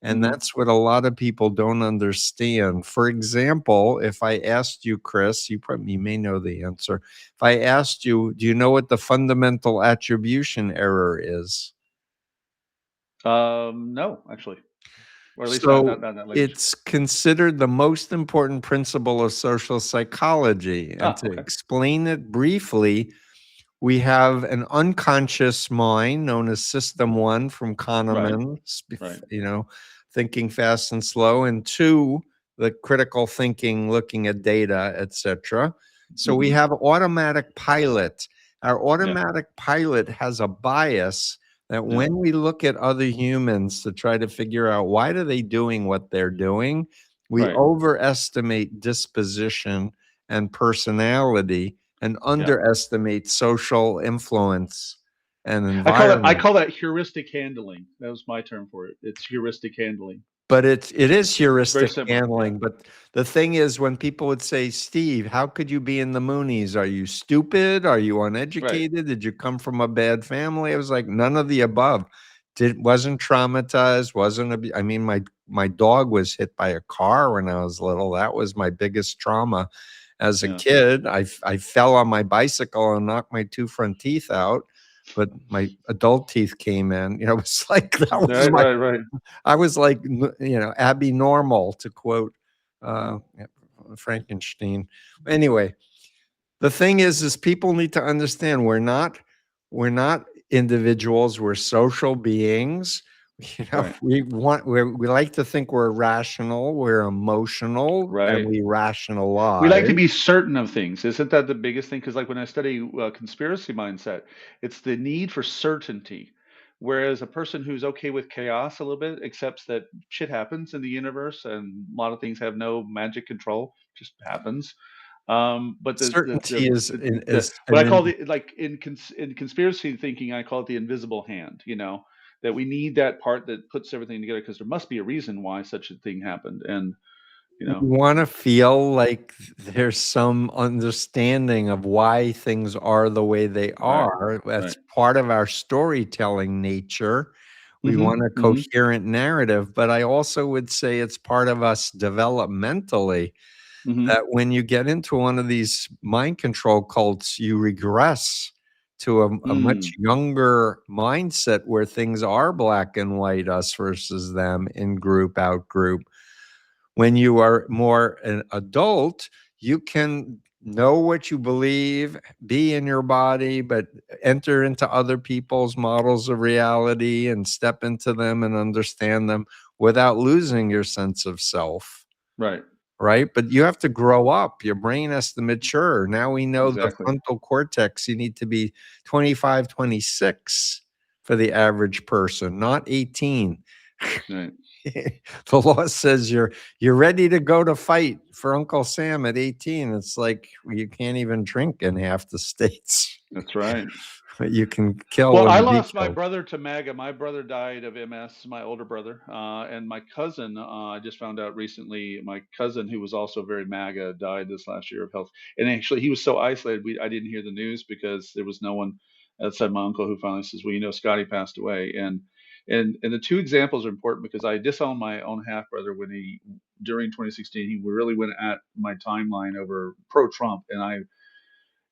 And Hmm. that's what a lot of people don't understand. For example, if I asked you, Chris, you may know the answer. If I asked you, do you know what the fundamental attribution error is? No, actually, or at least not So not that language. it's considered the most important principle of social psychology. And Ah, to okay. explain it briefly, we have an unconscious mind known as System One from Right. Kahneman, Right. thinking fast and slow, and two, the critical thinking, looking at data, etc. So we Hmm. have automatic pilot. Our Yeah. automatic pilot has a bias that Yeah. when we look at other humans to try to figure out why are they doing what they're doing, we Right. overestimate disposition and personality and Yeah. underestimate social influence and I environment. call that heuristic handling. That was my term for it. It's heuristic handling. But it is Very heuristic similar. Yeah. handling. But the thing is, when people would say, Steve, how could you be in the Moonies? Are you stupid? Are you Right. uneducated? Did you come from a bad family? I was like, none of the above. Wasn't traumatized, I mean, my dog was hit by a car when I was little. That was my biggest trauma. As a Yeah. kid, I fell on my bicycle and knocked my two front teeth out, but my adult teeth came in. It was like that was Right. my Right. Right. I was like, Abby Normal to quote Yeah. uh, Frankenstein. Anyway, the thing is people need to understand we're not individuals. We're social beings. Right. We like to think we're rational, we're emotional, and Right. we We like to rationalize. be certain of things. Isn't that the biggest thing? Because, like, when I study conspiracy mindset, it's the need for certainty. Whereas a person who's okay with chaos a little bit accepts that shit happens in the universe and a lot of things have no magic control, just happens. But Certainty is the is what I an call the like in conspiracy thinking, I call it the invisible hand. That we need that part that puts everything together because there must be a reason why such a thing happened, and you we know, want to feel like there's some understanding of why things are the way they right, are. right. That's part of our storytelling nature. We want Hmm. a Hmm. coherent narrative, but I also would say it's part of us developmentally Hmm. that when you get into one of these mind control cults, you regress to a much Mm, younger mindset where things are black and white, us versus them, in group, out group. When you are more an adult, you can know what you believe, be in your body, but enter into other people's models of reality and step into them and understand them without losing your sense of self. right. Right. But you have to grow up. Your brain has to mature. Now we know the Exactly. frontal cortex, you need to be 25, 26 for the average person, not 18. Right. The law says you're ready to go to fight for Uncle Sam at 18. It's like you can't even drink in half the states. That's right. You can kill Well, I and be lost my killed. brother to MAGA. My brother died of MS, my older brother. And my cousin, I just found out recently, my cousin, who was also very MAGA, died this last year of health. And actually, he was so isolated, I didn't hear the news because there was no one outside my uncle who finally says, well, Scotty passed away. And the two examples are important because I disowned my own half brother during 2016, he really went at my timeline over pro Trump. And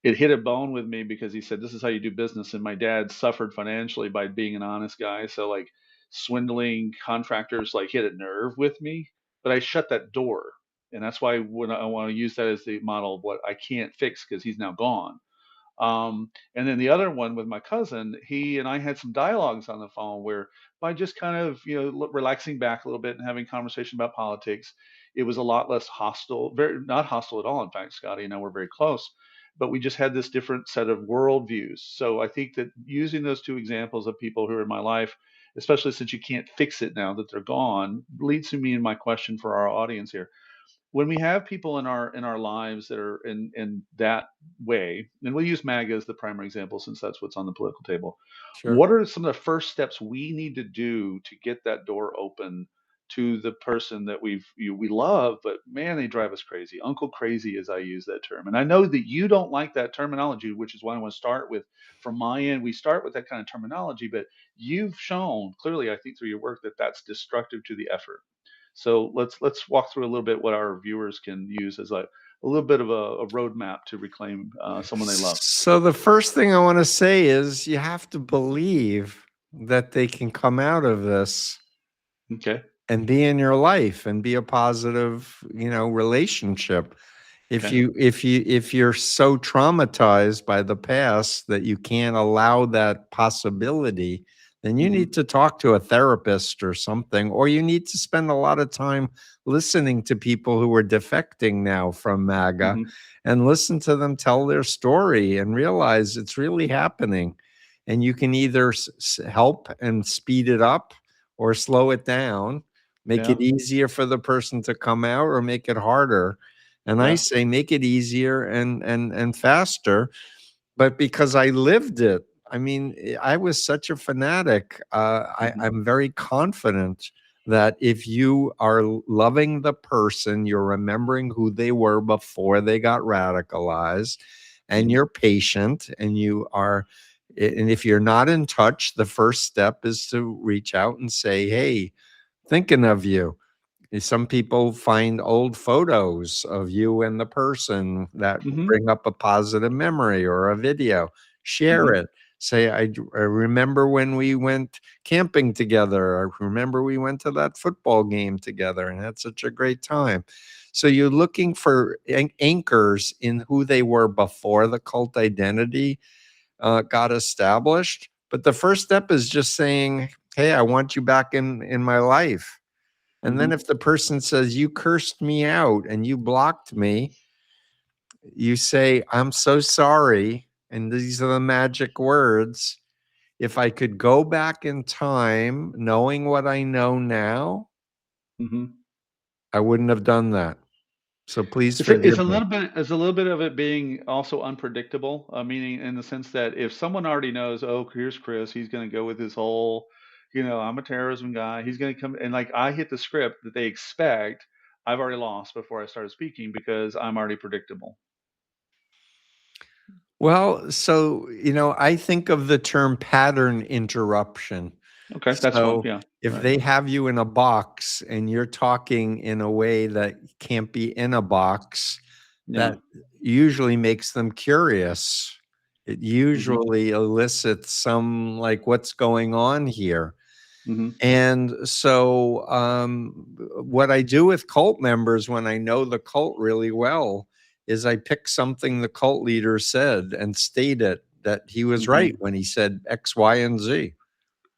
it hit a bone with me because he said this is how you do business, and my dad suffered financially by being an honest guy, so like swindling contractors like hit a nerve with me, but I shut that door. And that's why when I want to use that as the model of what I can't fix because he's now gone. And then the other one with my cousin, he and I had some dialogues on the phone where by just kind of, relaxing back a little bit and having conversation about politics, it was a lot less hostile, very not hostile at all. In fact, Scotty and I were very close, but we just had this different set of worldviews. So I think that using those two examples of people who are in my life, especially since you can't fix it now that they're gone, leads to me in my question for our audience here. when we have people in our lives that are in that way, and we'll use MAGA as the primary example since that's what's on the political table. Sure. What are some of the first steps we need to do to get that door open to the person that we love, but man, they drive us crazy. Uncle crazy, as I use that term. And I know that you don't like that terminology, which is why I want to start with, from my end, we start with that kind of terminology, but you've shown clearly, I think, through your work that that's destructive to the effort. So let's walk through a little bit what our viewers can use as a little bit of a roadmap to reclaim someone they love. So the first thing I want to say is you have to believe that they can come out of this Okay. and be in your life and be a positive, relationship. If Okay. you're so traumatized by the past that you can't allow that possibility, then you Hmm. need to talk to a therapist or something, or you need to spend a lot of time listening to people who are defecting now from MAGA Hmm. and listen to them tell their story and realize it's really happening. And you can either help and speed it up or slow it down, make Yeah. it easier for the person to come out or make it harder. And I Yeah. say make it easier and faster, but because I lived it. I mean, I was such a fanatic. Hmm. I'm very confident that if you are loving the person, you're remembering who they were before they got radicalized, and Hmm. you're patient, and if you're not in touch, the first step is to reach out and say, "Hey, thinking of you." Some people find old photos of you and the person that Hmm. bring up a positive memory or a video. Share Hmm. it. Say, I remember when we went camping together. I remember we went to that football game together and had such a great time. So you're looking for anchors in who they were before the cult identity got established. But the first step is just saying, "Hey, I want you back in my life." And then Hmm. if the person says, "You cursed me out and you blocked me," you say, "I'm so sorry." And these are the magic words. If I could go back in time, knowing what I know now, Hmm. I wouldn't have done that. So please It's forgive a me. little bit, it's a little bit of it being also unpredictable, meaning in the sense that if someone already knows, oh, here's Chris, he's going to go with his whole, I'm a terrorism guy. He's going to come and like I hit the script that they expect. I've already lost before I started speaking because I'm already predictable. Well, so, I think of the term pattern interruption. Okay, that's one. So Yeah, if right. they have you in a box and you're talking in a way that can't be in a box, Yeah. that usually makes them curious. It Hmm. usually elicits some like, what's going on here? Hmm. And so, what I do with cult members when I know the cult really well is I pick something the cult leader said and state it that he was right Hmm. when he said X, Y, and Z.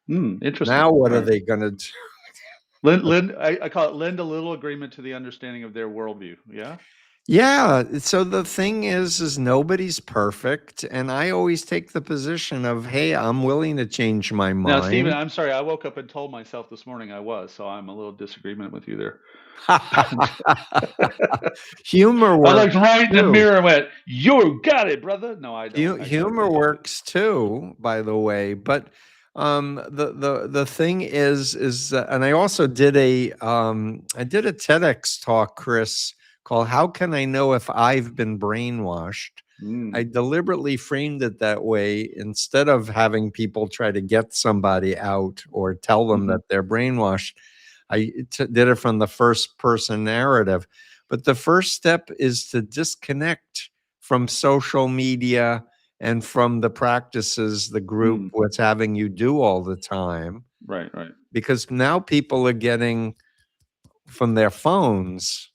Interesting. Now, what are Right. they going to do? I call it lend a little agreement to the understanding of their worldview. Yeah. Yeah. So the thing is nobody's perfect. And I always take the position of, hey, I'm willing to change my Now, Stephen, mind. I'm sorry. I woke up and told myself this morning I was, so I'm a little disagreement with you there. Humor I works looked right in the too. mirror and went, "You got it, brother." No, I don't. Actually, I Humor really don't. works too, by the way. But the thing is, and I also did I did a TEDx talk, Chris, called "How Can I Know If I've Been Brainwashed?" I Mm, deliberately framed it that way instead of having people try to get somebody out or tell them mhm, that they're brainwashed. Did it from the first person narrative. But the first step is to disconnect from social media and from the practices the group mm. was having you do all the time. Right, right, Because now people are getting from their phones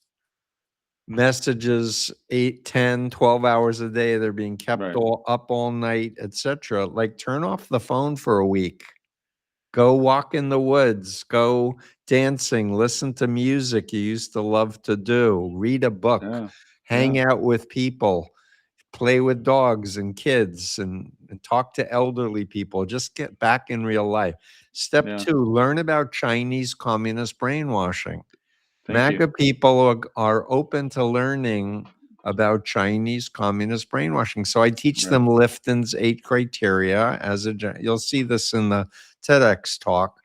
messages 8, 10, 12 hours a day. They're being kept right. all up all night, etc. Like turn off the phone for a week. Go walk in the woods, go dancing, listen to music you used to love to do, read a book, Yeah, yeah, hang out with people, play with dogs and kids, and talk to elderly people. Just get back in real life. Step yeah. 2, learn about Chinese communist brainwashing. Thank you. MAGA people are open to learning about Chinese communist brainwashing. So I teach Right. them Lifton's 8 criteria you'll see this in the TEDx talk.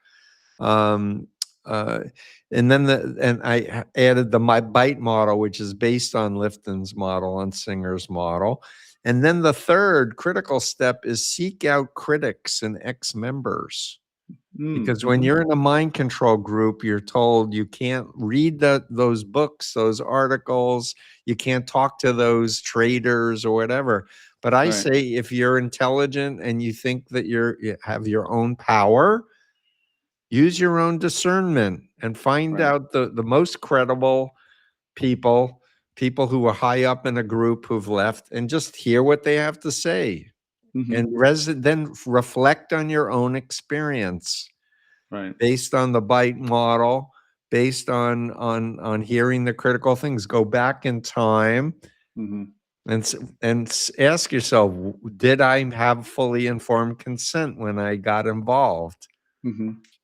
Um, uh, and I added the my bite model, which is based on Lifton's model and Singer's model. And then the third critical step is seek out critics and ex-members. Because when you're in a mind control group, you're told you can't read those books, those articles, you can't talk to those traders or whatever. But I say, if you're intelligent and you think that you have your own power, use your own discernment and find out the most credible people who are high up in a group who've left, and just hear what they have to say. And then reflect on your own experience. Based on the bite model, based on hearing the critical things. Go back in time and ask yourself, did I have fully informed consent when I got involved?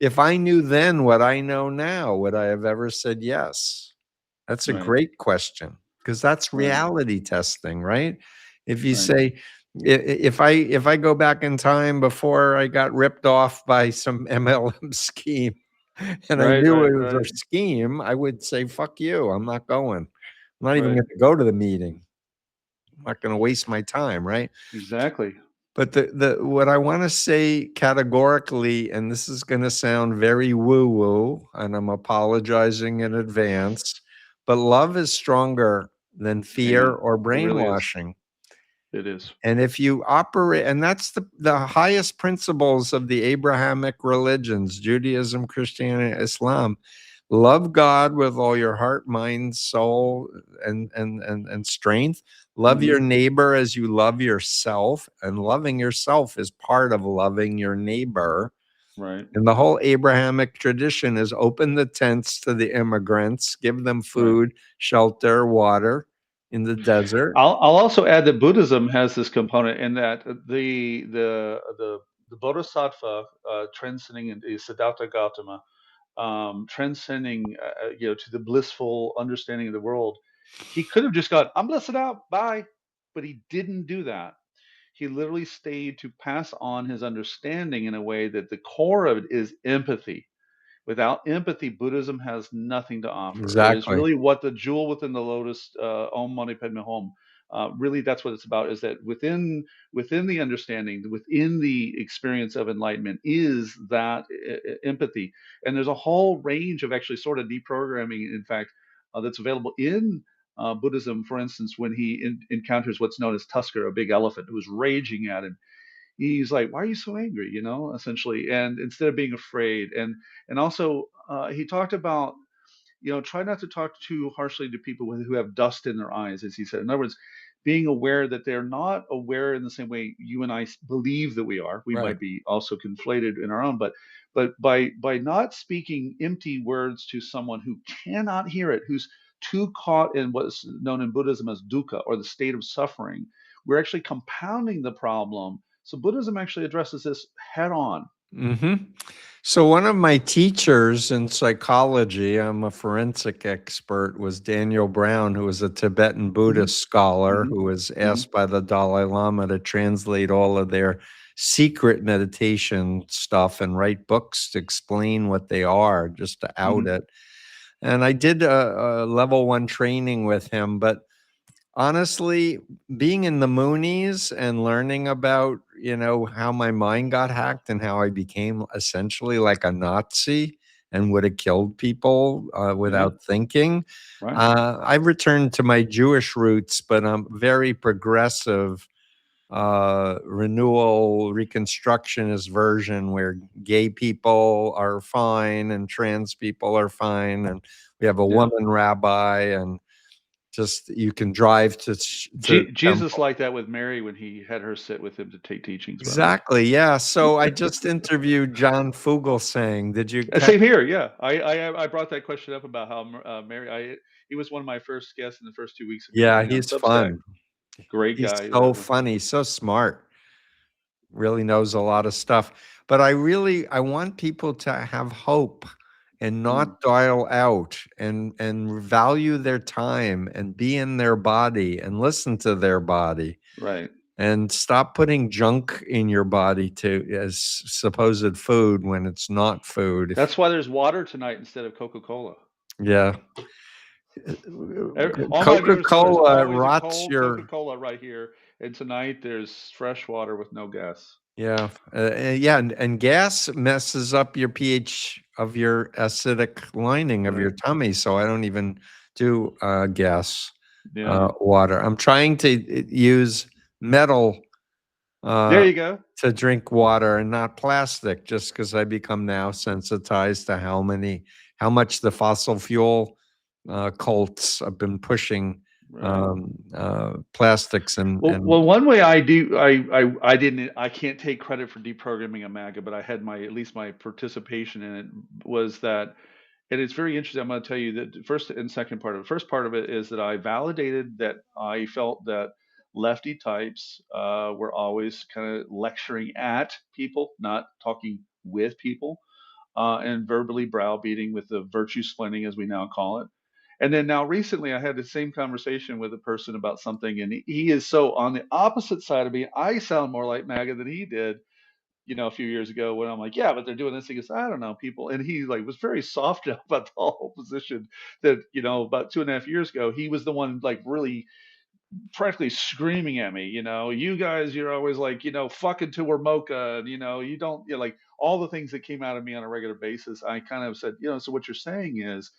If I knew then what I know now, would I have ever said yes? That's a great question, because that's reality testing, right? If you say, if I go back in time before I got ripped off by some MLM scheme and I knew it was a scheme, I would say, fuck you, I'm not going. I'm not even going to go to the meeting. I'm not going to waste my time, right? Exactly. But what I want to say categorically, and this is going to sound very woo-woo, and I'm apologizing in advance, but love is stronger than fear or brainwashing. It is. And if you operate, and that's the highest principles of the Abrahamic religions, Judaism, Christianity, Islam. Love God with all your heart, mind, soul, and strength. Love your neighbor as you love yourself, and loving yourself is part of loving your neighbor. Right. And the whole Abrahamic tradition is open the tents to the immigrants, give them food, shelter, water in the desert. I'll also add that Buddhism has this component in that the Bodhisattva transcending the Siddhartha Gautama, transcending to the blissful understanding of the world. He could have just gone, I'm blissed out, bye, but he didn't do that. He literally stayed to pass on his understanding in a way that the core of it is empathy. Without empathy, Buddhism has nothing to offer. It is Exactly. really what the jewel within the lotus, Om Mani Padme Hum. Really, that's what it's about. Is that within the understanding, within the experience of enlightenment, is that empathy. And there's a whole range of actually sort of deprogramming, in fact, that's available in Buddhism. For instance, when he encounters what's known as Tusker, a big elephant who is raging at him, he's like, why are you so angry, essentially, and instead of being afraid. And also he talked about, try not to talk too harshly to people who have dust in their eyes, as he said. In other words, being aware that they're not aware in the same way you and I believe that we are. We might be also conflated in our own, but by not speaking empty words to someone who cannot hear it, who's too caught in what's known in Buddhism as dukkha, or the state of suffering, we're actually compounding the problem. So Buddhism actually addresses this head on. So one of my teachers in psychology, I'm a forensic expert, was Daniel Brown, who was a Tibetan Buddhist scholar who was asked by the Dalai Lama to translate all of their secret meditation stuff and write books to explain what they are, just to out it. And I did a level 1 training with him, but honestly, being in the Moonies and learning about, how my mind got hacked and how I became essentially like a Nazi and would have killed people without thinking. I returned to my Jewish roots, but I'm very progressive, renewal, reconstructionist version where gay people are fine and trans people are fine. And we have a woman rabbi, and just you can drive to Jesus like that with Mary when he had her sit with him to take teachings. Exactly. Yeah. So I just interviewed John Fugelsang. Did you? Same here. Yeah. I brought that question up about how Mary. He was one of my first guests in the first 2 weeks of being he's Substack. fun. Great He's guy. so funny, so smart. Really knows a lot of stuff. But I want people to have hope and not dial out, and value their time and be in their body and listen to their body. Right. And stop putting junk in your body as supposed food when it's not food. That's why there's water tonight instead of Coca-Cola. Yeah. All my viewers know there's Coca-Cola always a rots cold your... Coca-Cola right here, and tonight there's fresh water with no gas. Yeah. Yeah, and gas messes up your pH of your acidic lining of your tummy, so I don't even do gas water. I'm trying to use metal there you go. to drink water and not plastic, just because I become now sensitized to how much the fossil fuel cults have been pushing plastics and well, one way I do, I can't take credit for deprogramming a MAGA, but I had at least my participation in it was that, and it's very interesting. I'm going to tell you that first and second part of it. First part of it is that I validated that I felt that lefty types were always kind of lecturing at people, not talking with people, and verbally browbeating with the virtue splaining, as we now call it. And then now recently, I had the same conversation with a person about something, and he is so on the opposite side of me. I sound more like MAGA than he did, a few years ago when I'm like, yeah, but they're doing this. He goes, I don't know, people. And he like was very soft about the whole position that, about 2.5 years ago, he was the one like really practically screaming at me, you guys, you're always like, fucking to her mocha, and you don't, like all the things that came out of me on a regular basis. I kind of said, so what you're saying is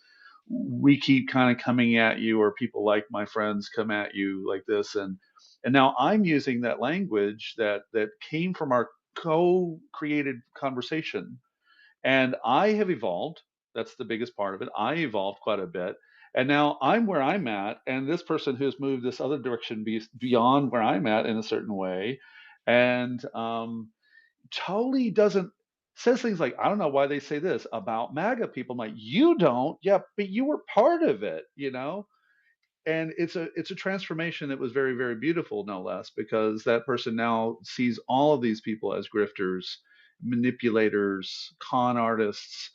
we keep kind of coming at you, or people like my friends come at you like this, and now I'm using that language that came from our co-created conversation, and I have evolved. That's the biggest part of it. I evolved quite a bit. And now I'm where I'm at. And this person who's moved this other direction beyond where I'm at in a certain way. And totally says things like, I don't know why they say this about MAGA people. I'm like, you don't? Yeah, but you were part of it, and it's a transformation that was very, very beautiful, no less, because that person now sees all of these people as grifters, manipulators, con artists,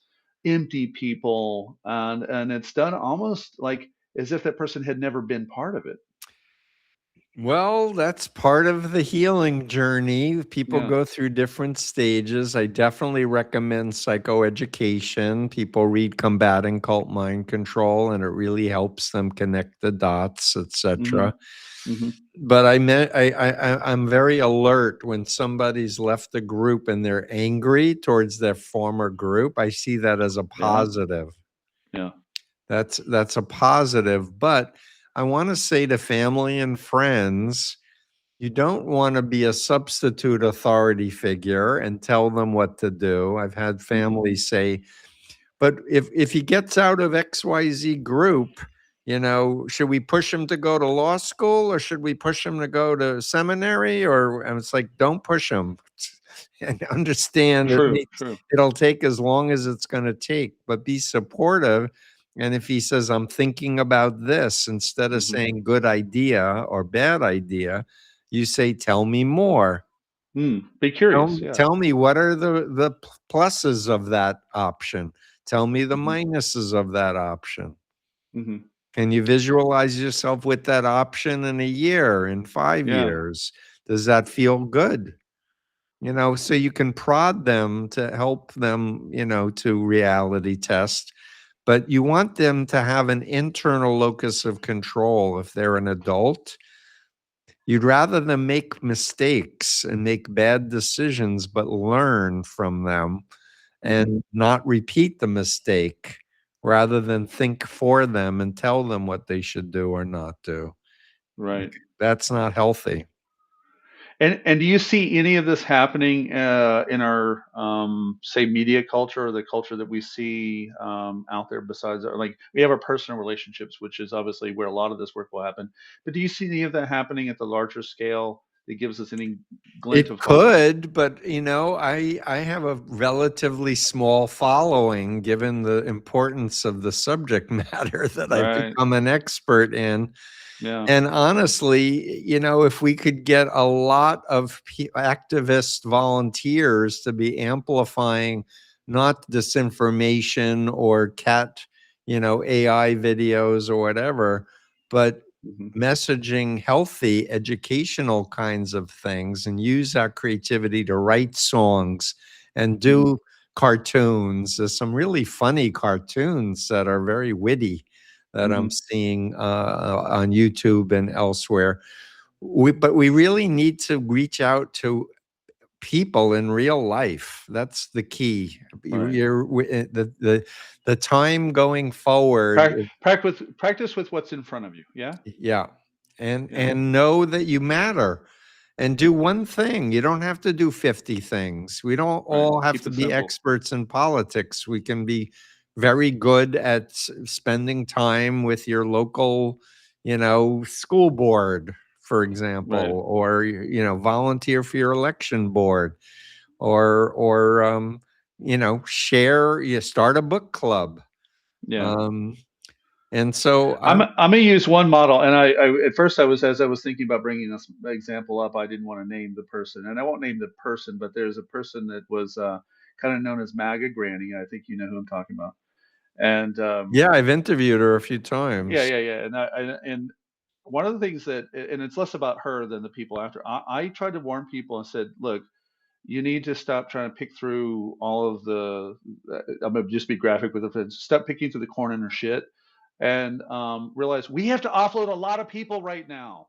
empty people, and it's done almost like as if that person had never been part of it. Well, that's part of the healing journey. People go through different stages. I definitely recommend psychoeducation. People read Combating Cult Mind Control, and it really helps them connect the dots, etc. But I'm very alert when somebody's left the group and they're angry towards their former group. I see that as a positive. Yeah. That's a positive. But I want to say to family and friends, you don't want to be a substitute authority figure and tell them what to do. I've had families say, but if he gets out of XYZ group, should we push him to go to law school, or should we push him to go to seminary? And it's like, don't push him. And understand it'll take as long as it's going to take, but be supportive. And if he says, I'm thinking about this, instead of saying good idea or bad idea, you say, tell me more. Be curious. Tell me, what are the pluses of that option? Tell me the minuses of that option. Can you visualize yourself with that option in a year, in 5 years? Does that feel good? So you can prod them to help them, to reality test. But you want them to have an internal locus of control. If they're an adult, you'd rather them make mistakes and make bad decisions, but learn from them and not repeat the mistake, rather than think for them and tell them what they should do or not do. Right. That's not healthy. And do you see any of this happening in our say media culture, or the culture that we see out there? Besides, like, we have our personal relationships, which is obviously where a lot of this work will happen. But do you see any of that happening at the larger scale that gives us any glint of hope? It could, but I have a relatively small following, given the importance of the subject matter that I've become an expert in. And honestly, if we could get a lot of activist volunteers to be amplifying not disinformation or AI videos or whatever, but messaging healthy educational kinds of things, and use our creativity to write songs and do cartoons. There's some really funny cartoons that are very witty that I'm seeing on YouTube and elsewhere. But we really need to reach out to people in real life. That's the key. Right. The time going forward. Practice with what's in front of you. Yeah. Yeah. And know that you matter, and do one thing. You don't have to do 50 things. We don't all have Keep to it be simple. experts in politics. We can be very good at spending time with your local, school board, for example, or, volunteer for your election board, or you start a book club. Yeah. And so I'm gonna use one model, and I at first as I was thinking about bringing this example up, I didn't want to name the person, and I won't name the person, but there's a person that was kind of known as MAGA Granny. I think you know who I'm talking about. And yeah, I've interviewed her a few yeah, times. and one of the things that, and it's less about her than the people after. I tried to warn people and said, look, you need to stop trying to pick through all of the. I'm gonna just be graphic with it. Stop picking through the corn in her shit, and realize we have to offload a lot of people right now.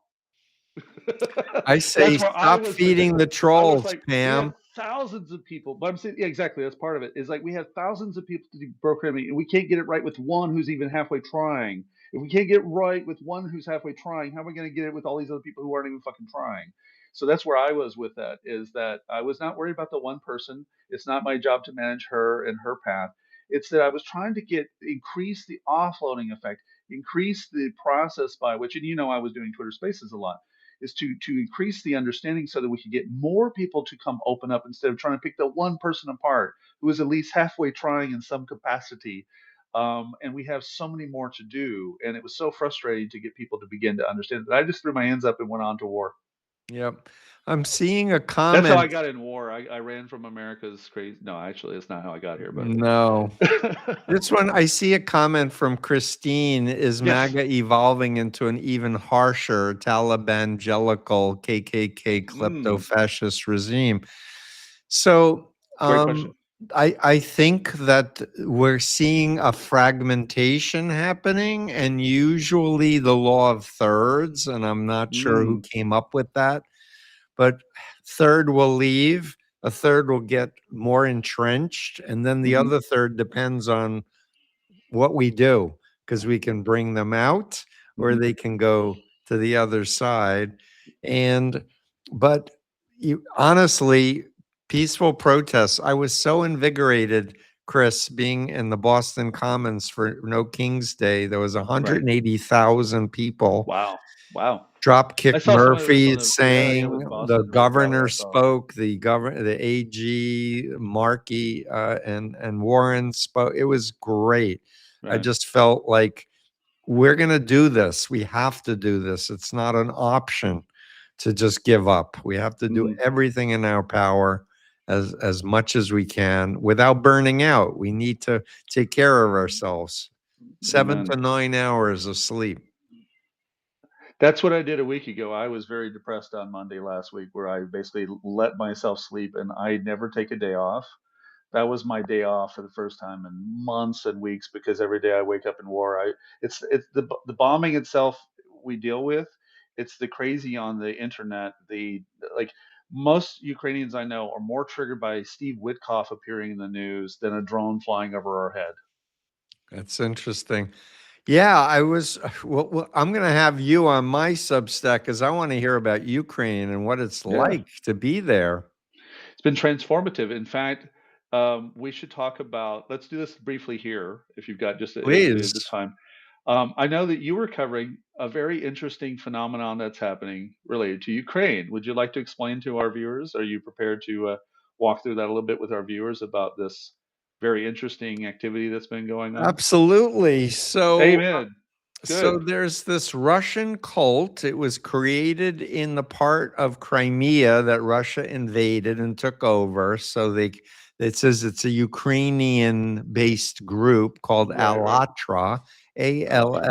I say That's where I stop was with it. feeding the I was trolls, like, we have Pam. thousands of people, but I'm saying, yeah, exactly. That's part of it. Is like we have thousands of people to do programming, and we can't get it right with one who's even halfway trying. If we can't get right with one who's halfway trying, how are we going to get it with all these other people who aren't even fucking trying? So that's where I was with that. Is that I was not worried about the one person. It's not my job to manage her and her path. It's that I was trying to increase the offloading effect, increase the process by which, and I was doing Twitter Spaces a lot, is to increase the understanding so that we can get more people to come open up instead of trying to pick the one person apart who is at least halfway trying in some capacity. And we have so many more to do, and it was so frustrating to get people to begin to understand that I just threw my hands up and went on to war. Yep. I'm seeing a That's how I comment. got in war. I ran from America's crazy. No, actually, that's not how I got here. No. But This one, I see a comment from Christine. Is yes. MAGA evolving into an even harsher Talibangelical KKK klepto-fascist regime? So Great question. I think that we're seeing a fragmentation happening, and usually the law of thirds, and I'm not sure who came up with that, but third will leave, a third will get more entrenched, and then the other third depends on what we do, because we can bring them out or they can go to the other side. But honestly, peaceful protests, I was so invigorated, Chris, being in the Boston Commons for No King's Day. There was 180,000 people. Wow. I Dropkick saw some of this on Murphys the sang, with the Boston recall. governor I saw. spoke, the AG, Markey, and Warren spoke. It was great. I just felt like we're going to do this. We have to do this. It's not an option to just give up. We have to do everything in our power as much as we can without burning out. We need to take care of ourselves. 7 to 9 hours of sleep. That's what I did a week ago. I was very depressed on Monday last week, where I basically let myself sleep, and I never take a day off. That was my day off for the first time in months and weeks, because every day I wake up in war. It's the bombing itself we deal with. It's the crazy on the internet. The like most Ukrainians I know are more triggered by Steve Witkoff appearing in the news than a drone flying over our head. That's interesting. Yeah, I was. Well, I'm going to have you on my Substack because I want to hear about Ukraine and what it's Yeah. like to be there. It's been transformative. In fact, we should talk about. Let's do this briefly here, if you've got just Please. the time. I know that you were covering a very interesting phenomenon that's happening related to Ukraine. Would you like to explain to our viewers? Are you prepared to walk through that a little bit with our viewers about this very interesting activity that's been going on? Absolutely. So, Amen. so Good. there's this Russian cult. It was created in the part of Crimea that Russia invaded and took over. So It says it's a Ukrainian-based group called Right, right. Allatra, Alatra, right.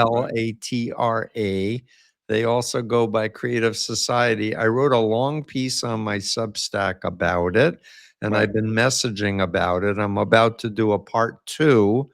Allatra. They also go by Creative Society. I wrote a long piece on my Substack about it, and Right. I've been messaging about it. I'm about to do a part 2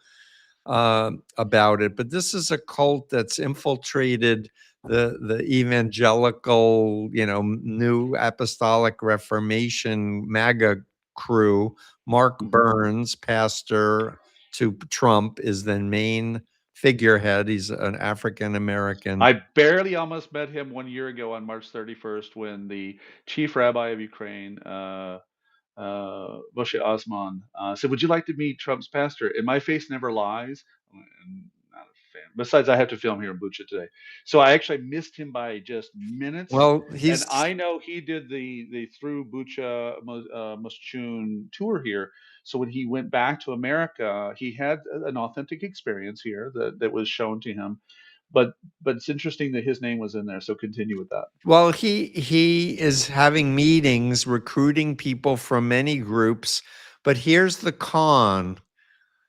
about it, but this is a cult that's infiltrated the evangelical, new apostolic reformation MAGA crew. Mark Mhm. Burns, pastor to Trump, is the main figurehead. He's an African American. I barely almost met him 1 year ago on March 31st when the chief rabbi of Ukraine, Moshe Osman, said, "Would you like to meet Trump's pastor?" And my face never lies. I'm not a fan. Besides, I have to film here in Bucha today, so I actually missed him by just minutes. Well, And he's I know he did the through Bucha Moschun tour here. So when he went back to America, he had an authentic experience here that was shown to him. But it's interesting that his name was in there. So continue with that. Well, he is having meetings, recruiting people from many groups. But here's the con.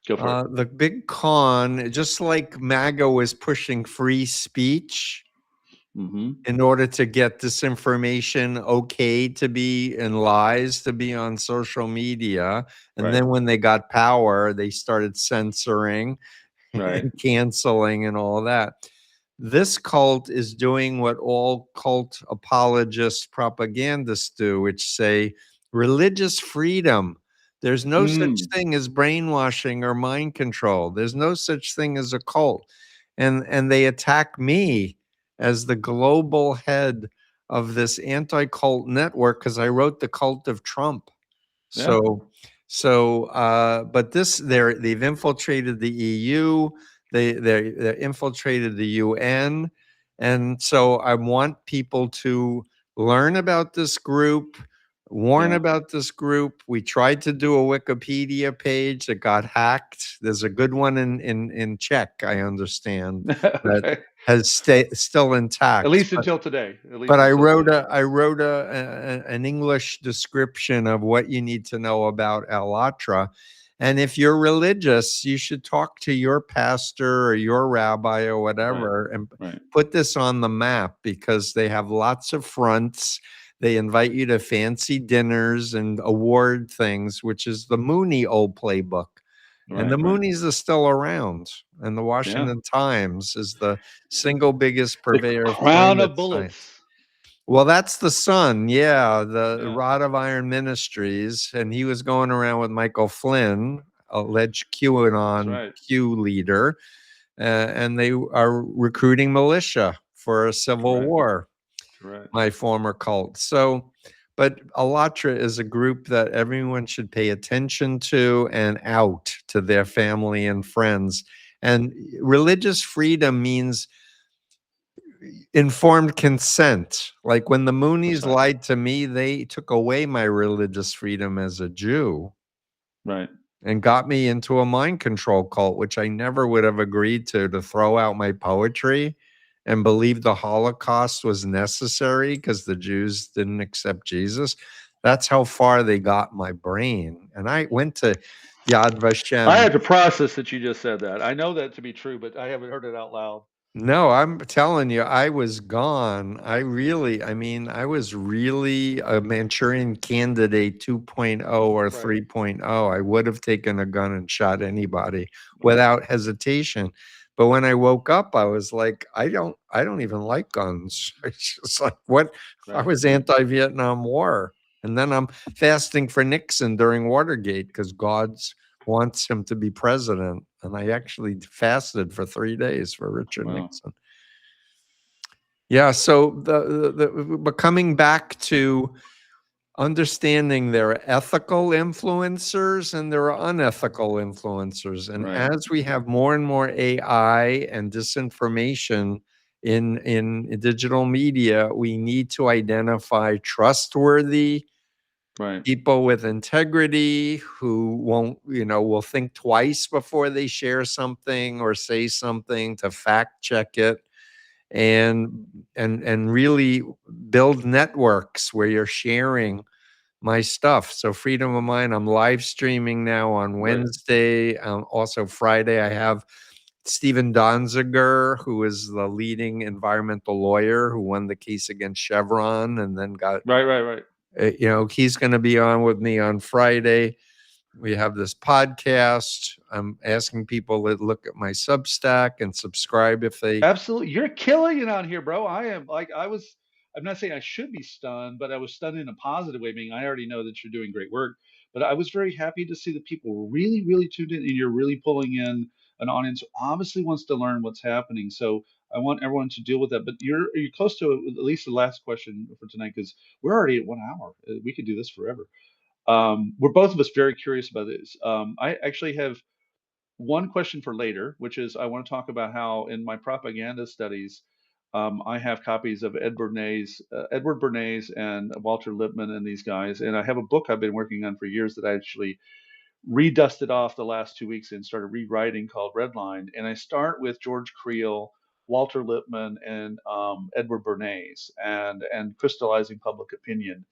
Go for it. The big con, just like MAGA was pushing free speech Hmm. in order to get disinformation okay to be and lies to be on social media. And Right. then when they got power, they started censoring Right. and canceling and all that. This cult is doing what all cult apologists, propagandists do, which say religious freedom. There's no such Mm. thing as brainwashing or mind control. There's no such thing as a cult. And they attack me as the global head of this anti-cult network because I wrote The Cult of Trump. Yeah. But they've infiltrated the EU, they infiltrated the UN, and so I want people to learn about this group, warn Yeah. about this group. We tried to do a Wikipedia page that got hacked. There's a good one in Czech, I understand, that Okay. has still At intact. least until today. At But least I until wrote today. an English description of what you need to know about Allatra. And if you're religious, you should talk to your pastor or your rabbi or Right. whatever and Right. put this on the map because they have lots of fronts. They invite you to fancy dinners and award things, which is the Mooney old playbook. And Right. the Right. Moonies are still around. And the Yeah. Washington Times is the single biggest The purveyor of crown climate of science. bullets. Well, that's the son, yeah, the Yeah. Rod of Iron Ministries, and he was going around with Michael Flynn, alleged That's QAnon right. Q leader, and they are recruiting militia for a civil Correct. war, Correct. my former cult. So, but Allatra is a group that everyone should pay attention to and out to their family and friends. And religious freedom means informed consent. Like when the That's Moonies right. lied to me, they took away my religious freedom as a Jew Right. and got me into a mind control cult, which I never would have agreed to throw out my poetry and believe the Holocaust was necessary because the Jews didn't accept Jesus. That's how far they got my brain. And I went to Yad I Vashem. had to process that you just said that. I know that to be true, but I haven't heard it out loud. No, I'm telling you, I was gone. I mean, I was really a Manchurian Candidate 2.0 or Right. 3.0. I would have taken a gun and shot anybody Right. without hesitation. But when I woke up, I was like, I don't even like guns. It's just like, what? I Right. was Right. anti-Vietnam War. And then I'm fasting for Nixon during Watergate because God's wants him to be president. And I actually fasted for 3 days for Richard Wow. Nixon. Yeah, so but coming back to understanding there are ethical influencers and there are unethical influencers. And Right. as we have more and more AI and disinformation in digital media, we need to identify trustworthy Right. people with integrity who won't, will think twice before they share something or say something to fact check it and really build networks where you're sharing my stuff. So Freedom of Mind, I'm live streaming now on Right. Wednesday. Also Friday, I have Steven Donziger, who is the leading environmental lawyer who won the case against Chevron and then got, Right. he's going to be on with me on Friday. We have this podcast. I'm asking people to look at my Substack and subscribe if they. Absolutely. You're killing it on here, bro. I'm not saying I should be stunned, but I was stunned in a positive way, meaning I already know that you're doing great work. But I was very happy to see that people were really, really tuned in and you're really pulling in an audience who obviously wants to learn what's happening. So I want everyone to deal with that. But you're close to at least the last question for tonight because we're already at 1 hour. We could do this forever. We're both of us very curious about this. I actually have one question for later, which is I want to talk about how in my propaganda studies, I have copies of Edward Bernays and Walter Lippmann and these guys, and I have a book I've been working on for years that I actually redusted off the last 2 weeks and started rewriting called Redline, and I start with George Creel, Walter Lippmann, and Edward Bernays, and crystallizing public opinion,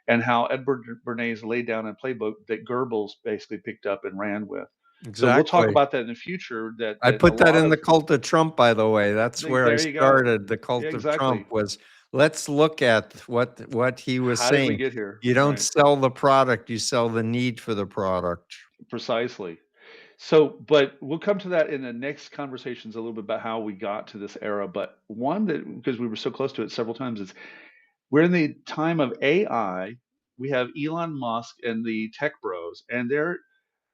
and how Edward Bernays laid down a playbook that Goebbels basically picked up and ran with. So we'll talk Exactly. about that in the future. I That a put that lot in the of cult of Trump, by the way. That's where I there you go. started. The Yeah, cult of Trump exactly. was, let's look at what he was How did we saying. get here? You don't Right. sell the product, you sell the need for the product. Precisely. So, but we'll come to that in the next conversations a little bit about how we got to this era. But one that, because we were so close to it several times, is we're in the time of AI. We have Elon Musk and the tech bros, and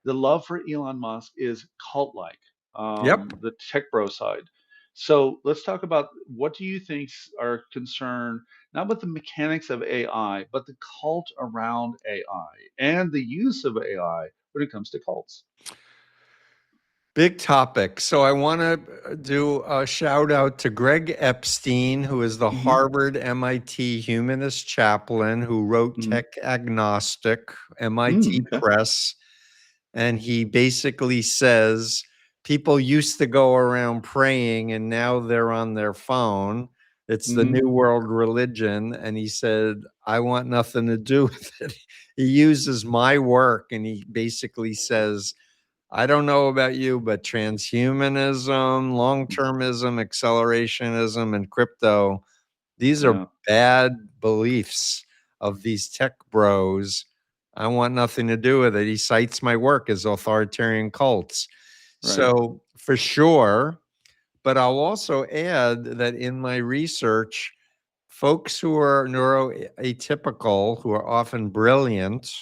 the love for Elon Musk is cult-like, Yep. the tech bro side. So let's talk about what do you think are concerned, not with the mechanics of AI, but the cult around AI and the use of AI when it comes to cults. Big topic. So I want to do a shout out to Greg Epstein, who is the Hmm. Harvard MIT humanist chaplain who wrote Hmm. Tech Agnostic, MIT Okay. Press. And he basically says people used to go around praying and now they're on their phone. It's the Hmm. new world religion. And he said, I want nothing to do with it. He uses my work and he basically says, I don't know about you, but transhumanism, long termism, accelerationism, and crypto, these are Yeah. bad beliefs of these tech bros. I want nothing to do with it. He cites my work as authoritarian cults. Right. So, for sure, but I'll also add that in my research, folks who are neuroatypical, who are often brilliant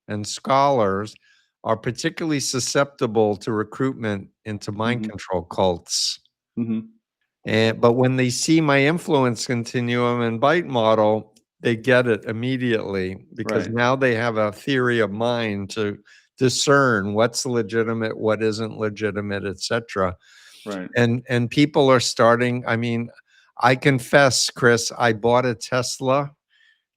and scholars, are particularly susceptible to recruitment into mind Hmm. control cults. Hmm. But when they see my influence continuum and bite model, they get it immediately because Right. now they have a theory of mind to discern what's legitimate, what isn't legitimate, etc. Right. And people are starting. I mean, I confess, Chris, I bought a Tesla,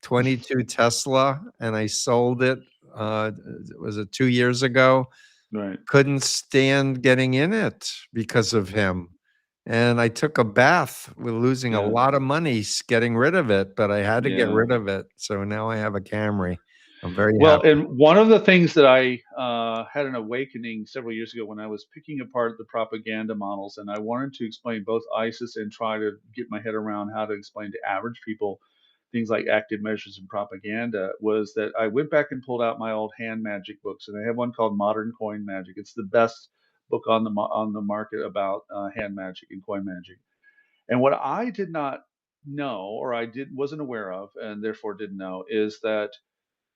22 Tesla, and I sold it. Was it 2 years ago? Right. Couldn't stand getting in it because of him. And I took a bath with losing a Yeah. lot of money getting rid of it, but I had to get Yeah. rid of it. So now I have a Camry. I'm very Well, happy. and one of the things that I had an awakening several years ago when I was picking apart the propaganda models, and I wanted to explain both ISIS and try to get my head around how to explain to average people things like active measures and propaganda, was that I went back and pulled out my old hand magic books, and I have one called Modern Coin Magic. It's the best book on on the market about hand magic and coin magic. And what I did not know, or I wasn't aware of, and therefore didn't know, is that.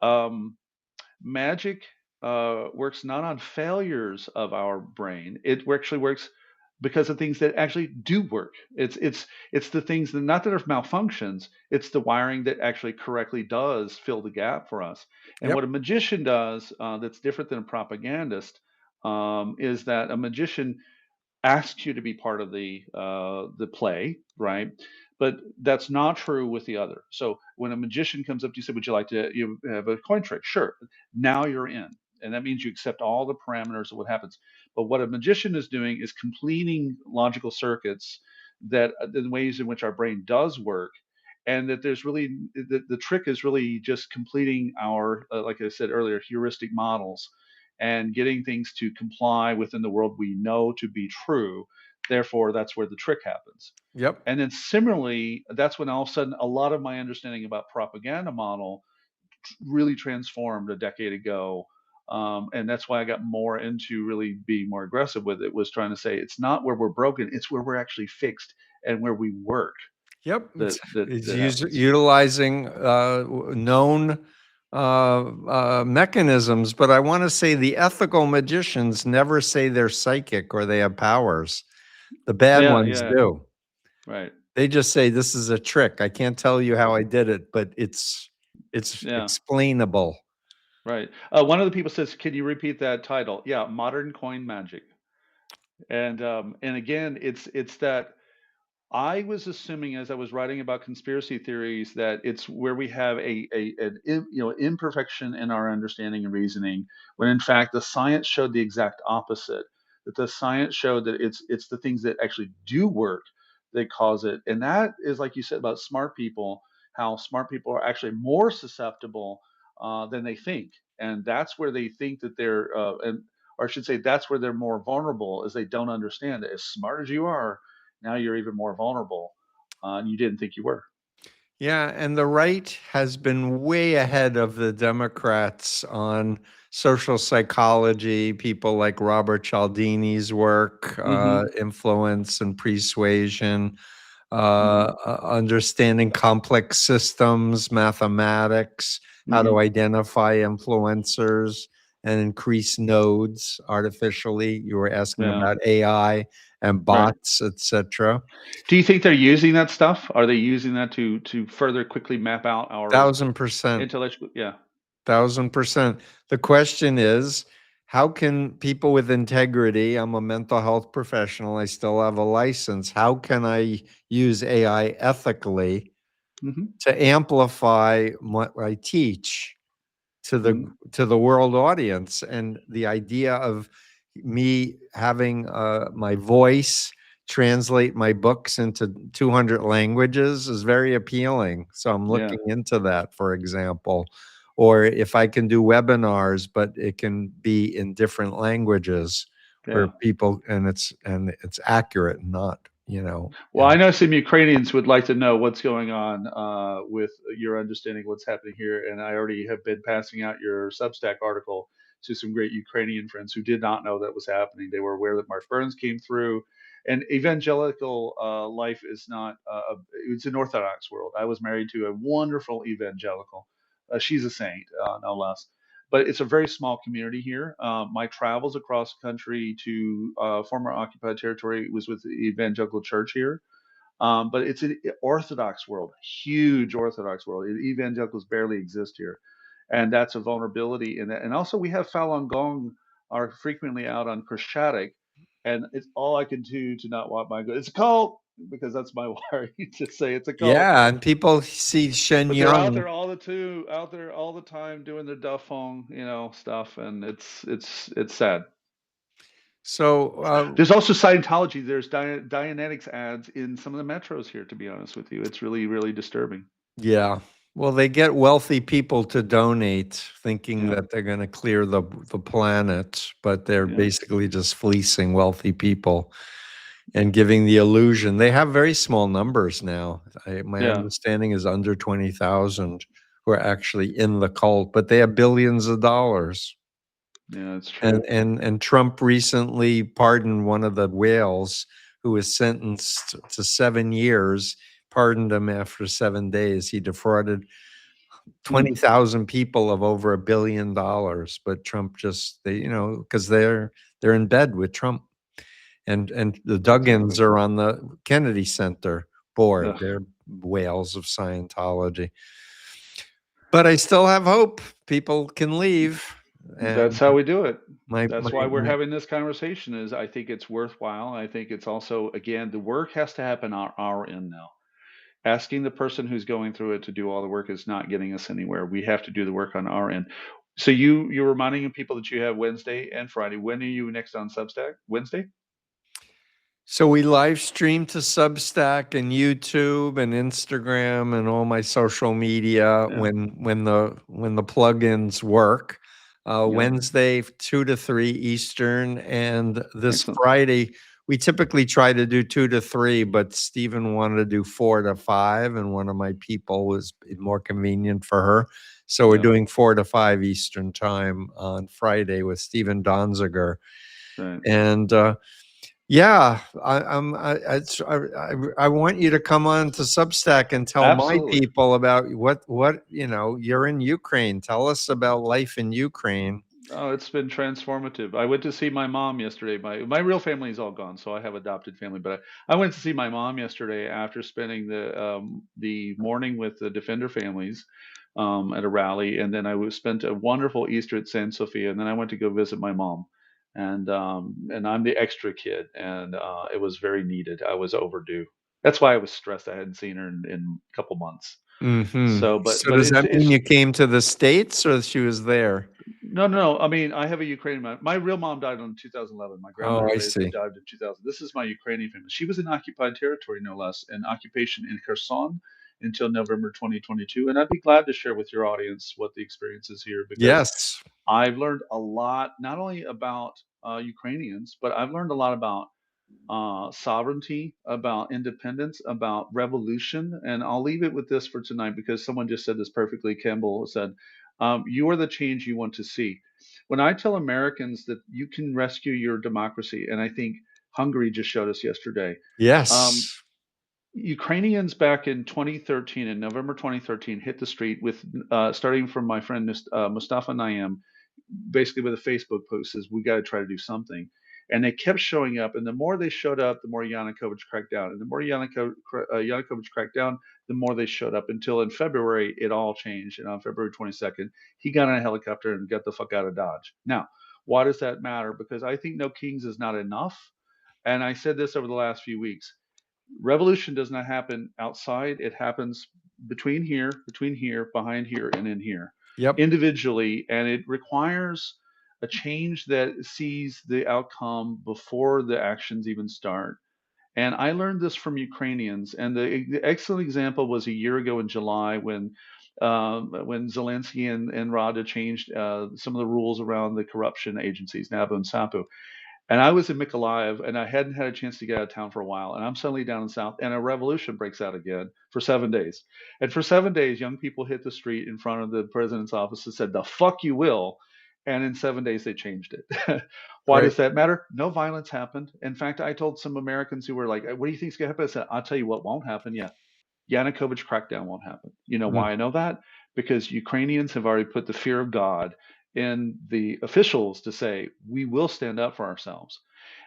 Um, Magic works not on failures of our brain. It actually works because of things that actually do work. It's the things that not that are malfunctions. It's the wiring that actually correctly does fill the gap for us. And Yep. what a magician does that's different than a propagandist is that a magician asks you to be part of the play, right? But that's not true with the other. So when a magician comes up to you, say, "Would you like to you have a coin trick?" Sure. Now you're in, and that means you accept all the parameters of what happens. But what a magician is doing is completing logical circuits that the ways in which our brain does work, and that there's really the trick is really just completing our, like I said earlier, heuristic models and getting things to comply within the world we know to be true. Therefore, that's where the trick happens. Yep. And then similarly, that's when all of a sudden a lot of my understanding about propaganda model really transformed a decade ago. And that's why I got more into really being more aggressive with it, was trying to say it's not where we're broken, it's where we're actually fixed and where we work Yep. that It's that happens. utilizing known mechanisms, but I want to say the ethical magicians never say they're psychic or they have powers. The bad Yeah, ones yeah, do. right. They just say this is a trick. I can't tell you how I did it, but it's Yeah, explainable. right. One of the people says, "Can you repeat that title?" Yeah, modern coin magic. And again, it's that I was assuming as I was writing about conspiracy theories that it's where we have imperfection in our understanding and reasoning, when in fact the science showed the exact opposite. That the science showed that it's the things that actually do work that cause it, and that is like you said about smart people, how smart people are actually more susceptible than they think, and that's where they think that they're and or I should say that's where they're more vulnerable, is they don't understand that as smart as you are, now you're even more vulnerable, and you didn't think you were. Yeah, and the right has been way ahead of the Democrats on social psychology. People like Robert Cialdini's work, Mhm, influence and persuasion, mhm, understanding complex systems, mathematics, how to mhm, identify influencers and increase nodes artificially. You were asking yeah, about AI and right. bots, etc. Do you think they're using that stuff? Are they using that to further quickly map out our 1000%. intellectual? Yeah. 1000%. The question is, how can people with integrity, I'm a mental health professional, I still have a license. How can I use AI ethically Mhm, to amplify what I teach mhm, to the world audience? And the idea of me having my voice translate my books into 200 languages is very appealing. So I'm yeah, looking into that, for example. Or if I can do webinars, but it can be in different languages where yeah. people, and it's accurate, not, Well, I know some Ukrainians would like to know what's going on with your understanding of what's happening here, and I already have been passing out your Substack article to some great Ukrainian friends who did not know that was happening. They were aware that Mark Burns came through, and evangelical life is not. It's an Orthodox world. I was married to a wonderful evangelical. She's a saint, no less. But it's a very small community here. My travels across the country to former occupied territory was with the evangelical church here, but it's an Orthodox world, huge Orthodox world. Evangelicals barely exist here, and that's a vulnerability in that. And also, we have Falun Gong are frequently out on Krishnatic, and it's all I can do to not want my. It's a cult, because that's my worry to say it's a cult. Yeah, and people see Shen But they're out Yun. there out there all the time doing their duff phone, stuff, and it's sad. So There's also Scientology. There's Dianetics ads in some of the metros here. To be honest with you, it's really really disturbing. yeah. Well, they get wealthy people to donate, thinking Yeah, that they're going to clear the planet, but they're yeah, basically just fleecing wealthy people and giving the illusion. They have very small numbers now. My yeah, understanding is under 20,000 who are actually in the cult, but they have billions of dollars. yeah. It's And true. and Trump recently pardoned one of the whales who was sentenced to 7 years, pardoned him after 7 days. He defrauded Hmm. 20,000 people of over $1 billion, but Trump just because they're in bed with Trump. And the Exactly. Duggins are on the Kennedy Center board. Ugh. They're whales of Scientology. But I still have hope. People can leave. That's And how we do it. my my That's why we're my having this conversation. Is I think it's worthwhile. I think it's also, again, the work has to happen on our end now. Asking the person who's going through it to do all the work is not getting us anywhere. We have to do the work on our end. So you're reminding people that you have Wednesday and Friday. When are you next on Substack? Wednesday? So we live stream to Substack and YouTube and Instagram and all my social media Yeah. when the plugins work. Yep. Wednesday 2 to 3 Eastern, and this Excellent. Friday we typically try to do 2 to 3, but Stephen wanted to do 4 to 5, and one of my people was more convenient for her. So we're Yep. doing 4 to 5 Eastern time on Friday with Stephen Donziger. Right. And yeah, I want you to come on to Substack and tell my Absolutely. people about what you're in Ukraine. Tell us about life in Ukraine. Oh, it's been transformative. I went to see my mom yesterday. My real family is all gone, so I have adopted family. But I went to see my mom yesterday after spending the morning with the Defender families at a rally, and then spent a wonderful Easter at San Sofia, and then I went to go visit my mom, and I'm the extra kid, and it was very needed. I was overdue. That's why I was stressed. I hadn't seen her in a couple months. Mm-hmm. So, So but does that mean it's you came to the States or she was there? no. I mean, I have a Ukrainian mom. My real mom died in 2011. My Oh, grandmother I raised me see. died in 2000. This is my Ukrainian family. She was in occupied territory, no less, in occupation in Kherson until November 2022. And I'd be glad to share with your audience what the experience is here because Yes. I've learned a lot, not only about Ukrainians, but I've learned a lot about sovereignty, about independence, about revolution. And I'll leave it with this for tonight because someone just said this perfectly. Campbell said, "You are the change you want to see." When I tell Americans that you can rescue your democracy, and I think Hungary just showed us yesterday. Um, Yes. Ukrainians back in 2013, in November 2013, hit the street with, starting from my friend Mustafa Nayem, basically with a Facebook post says we got to try to do something. And they kept showing up, and the more they showed up, the more Yanukovych cracked down, and the more Yanukovych cracked down, the more they showed up. Until in February, it all changed, and on February 22nd, he got in a helicopter and got the fuck out of Dodge. Now, why does that matter? Because I think no kings is not enough, and I said this over the last few weeks. Revolution does not happen outside. It happens between here, behind here, and in here, Yep. individually, and it requires a change that sees the outcome before the actions even start. And I learned this from Ukrainians, and the excellent example was a year ago in July when Zelensky and Rada changed some of the rules around the corruption agencies, NABU and SAPU. And I was in Mykolaiv, and I hadn't had a chance to get out of town for a while. And I'm suddenly down in the south, and a revolution breaks out again for 7 days. And for 7 days, young people hit the street in front of the president's office and said, "The fuck you will." And in 7 days, they changed it. Why Right. does that matter? No violence happened. In fact, I told some Americans who were like, "What do you think's going to happen?" I said, "I'll tell you what won't happen. Yeah, Yanukovych crackdown won't happen." You know Mm. why I know that? Because Ukrainians have already put the fear of God in the officials to say, we will stand up for ourselves.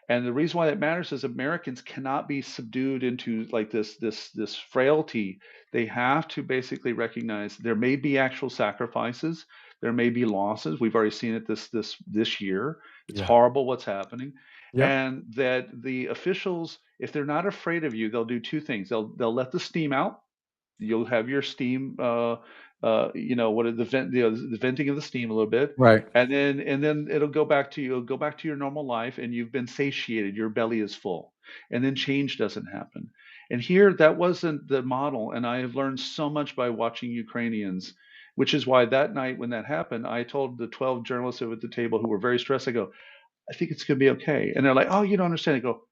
And the reason why that matters is Americans cannot be subdued into like this frailty. They have to basically recognize there may be actual sacrifices, there may be losses. We've already seen it this year. It's Yeah. horrible what's happening. Yep. And that the officials, if they're not afraid of you, they'll do two things. They'll let the steam out. You'll have your steam, what are the venting of the steam a little bit, Right. and then it'll go back to your normal life, and you've been satiated, your belly is full, and then change doesn't happen. And here, that wasn't the model, and I have learned so much by watching Ukrainians, which is why that night when that happened, I told the 12 journalists over at the table who were very stressed, I go, I think it's going to be okay, and they're like, oh, you don't understand. I go,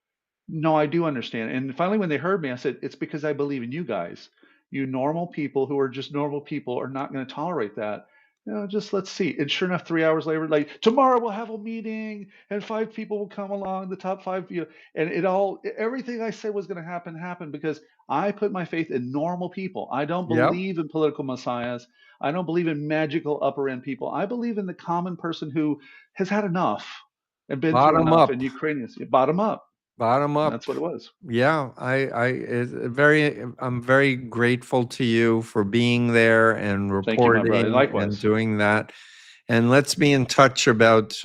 no, I do understand. And finally, when they heard me, I said, it's because I believe in you guys. You normal people who are just normal people are not going to tolerate that. Just let's see. And sure enough, 3 hours later, like tomorrow we'll have a meeting and 5 people will come along, the top five, and everything I said was going to happen happened because I put my faith in normal people. I don't Yep. believe in political messiahs. I don't believe in magical upper end people. I believe in the common person who has had enough and been through Bottom enough. up. And Ukrainians, bottom up. Bottom And up. that's what it was. Yeah, I'm very grateful to you for being there and Thank you, my brother. reporting and Likewise. doing that. And let's be in touch about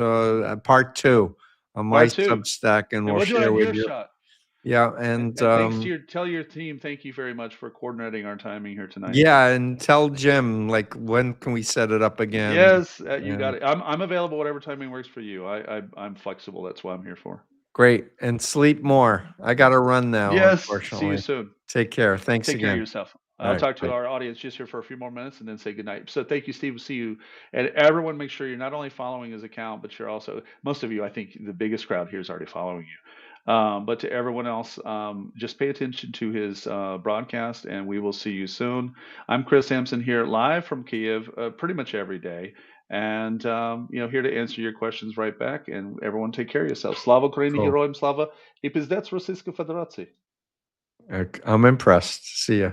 part 2 on my Part two. Substack, and And we'll we'll do it share on with your you. shot. Yeah, And thanks to tell your team, thank you very much for coordinating our timing here tonight. yeah, and tell Jim, like, when can we set it up again? Yes, you got And it. I'm available whatever timing works for you. I'm flexible. That's what I'm here for. Great. And sleep more. I got to run now, Yes. See you unfortunately. soon. Take care. Thanks Take care of again. yourself. All I'll right. talk to Bye. our audience just here for a few more minutes and then say goodnight. So thank you, Steve. We'll see you. And everyone, make sure you're not only following his account, but you're also, most of you, I think the biggest crowd here is already following you. But to everyone else, just pay attention to his broadcast and we will see you soon. I'm Chris Sampson here live from Kyiv pretty much every day. And, here to answer your questions right back. And everyone take care of yourself. Slava Ukraini, Cool. Heroim Slava. I Pizdets Rosyjska Federacji. I'm impressed. See ya.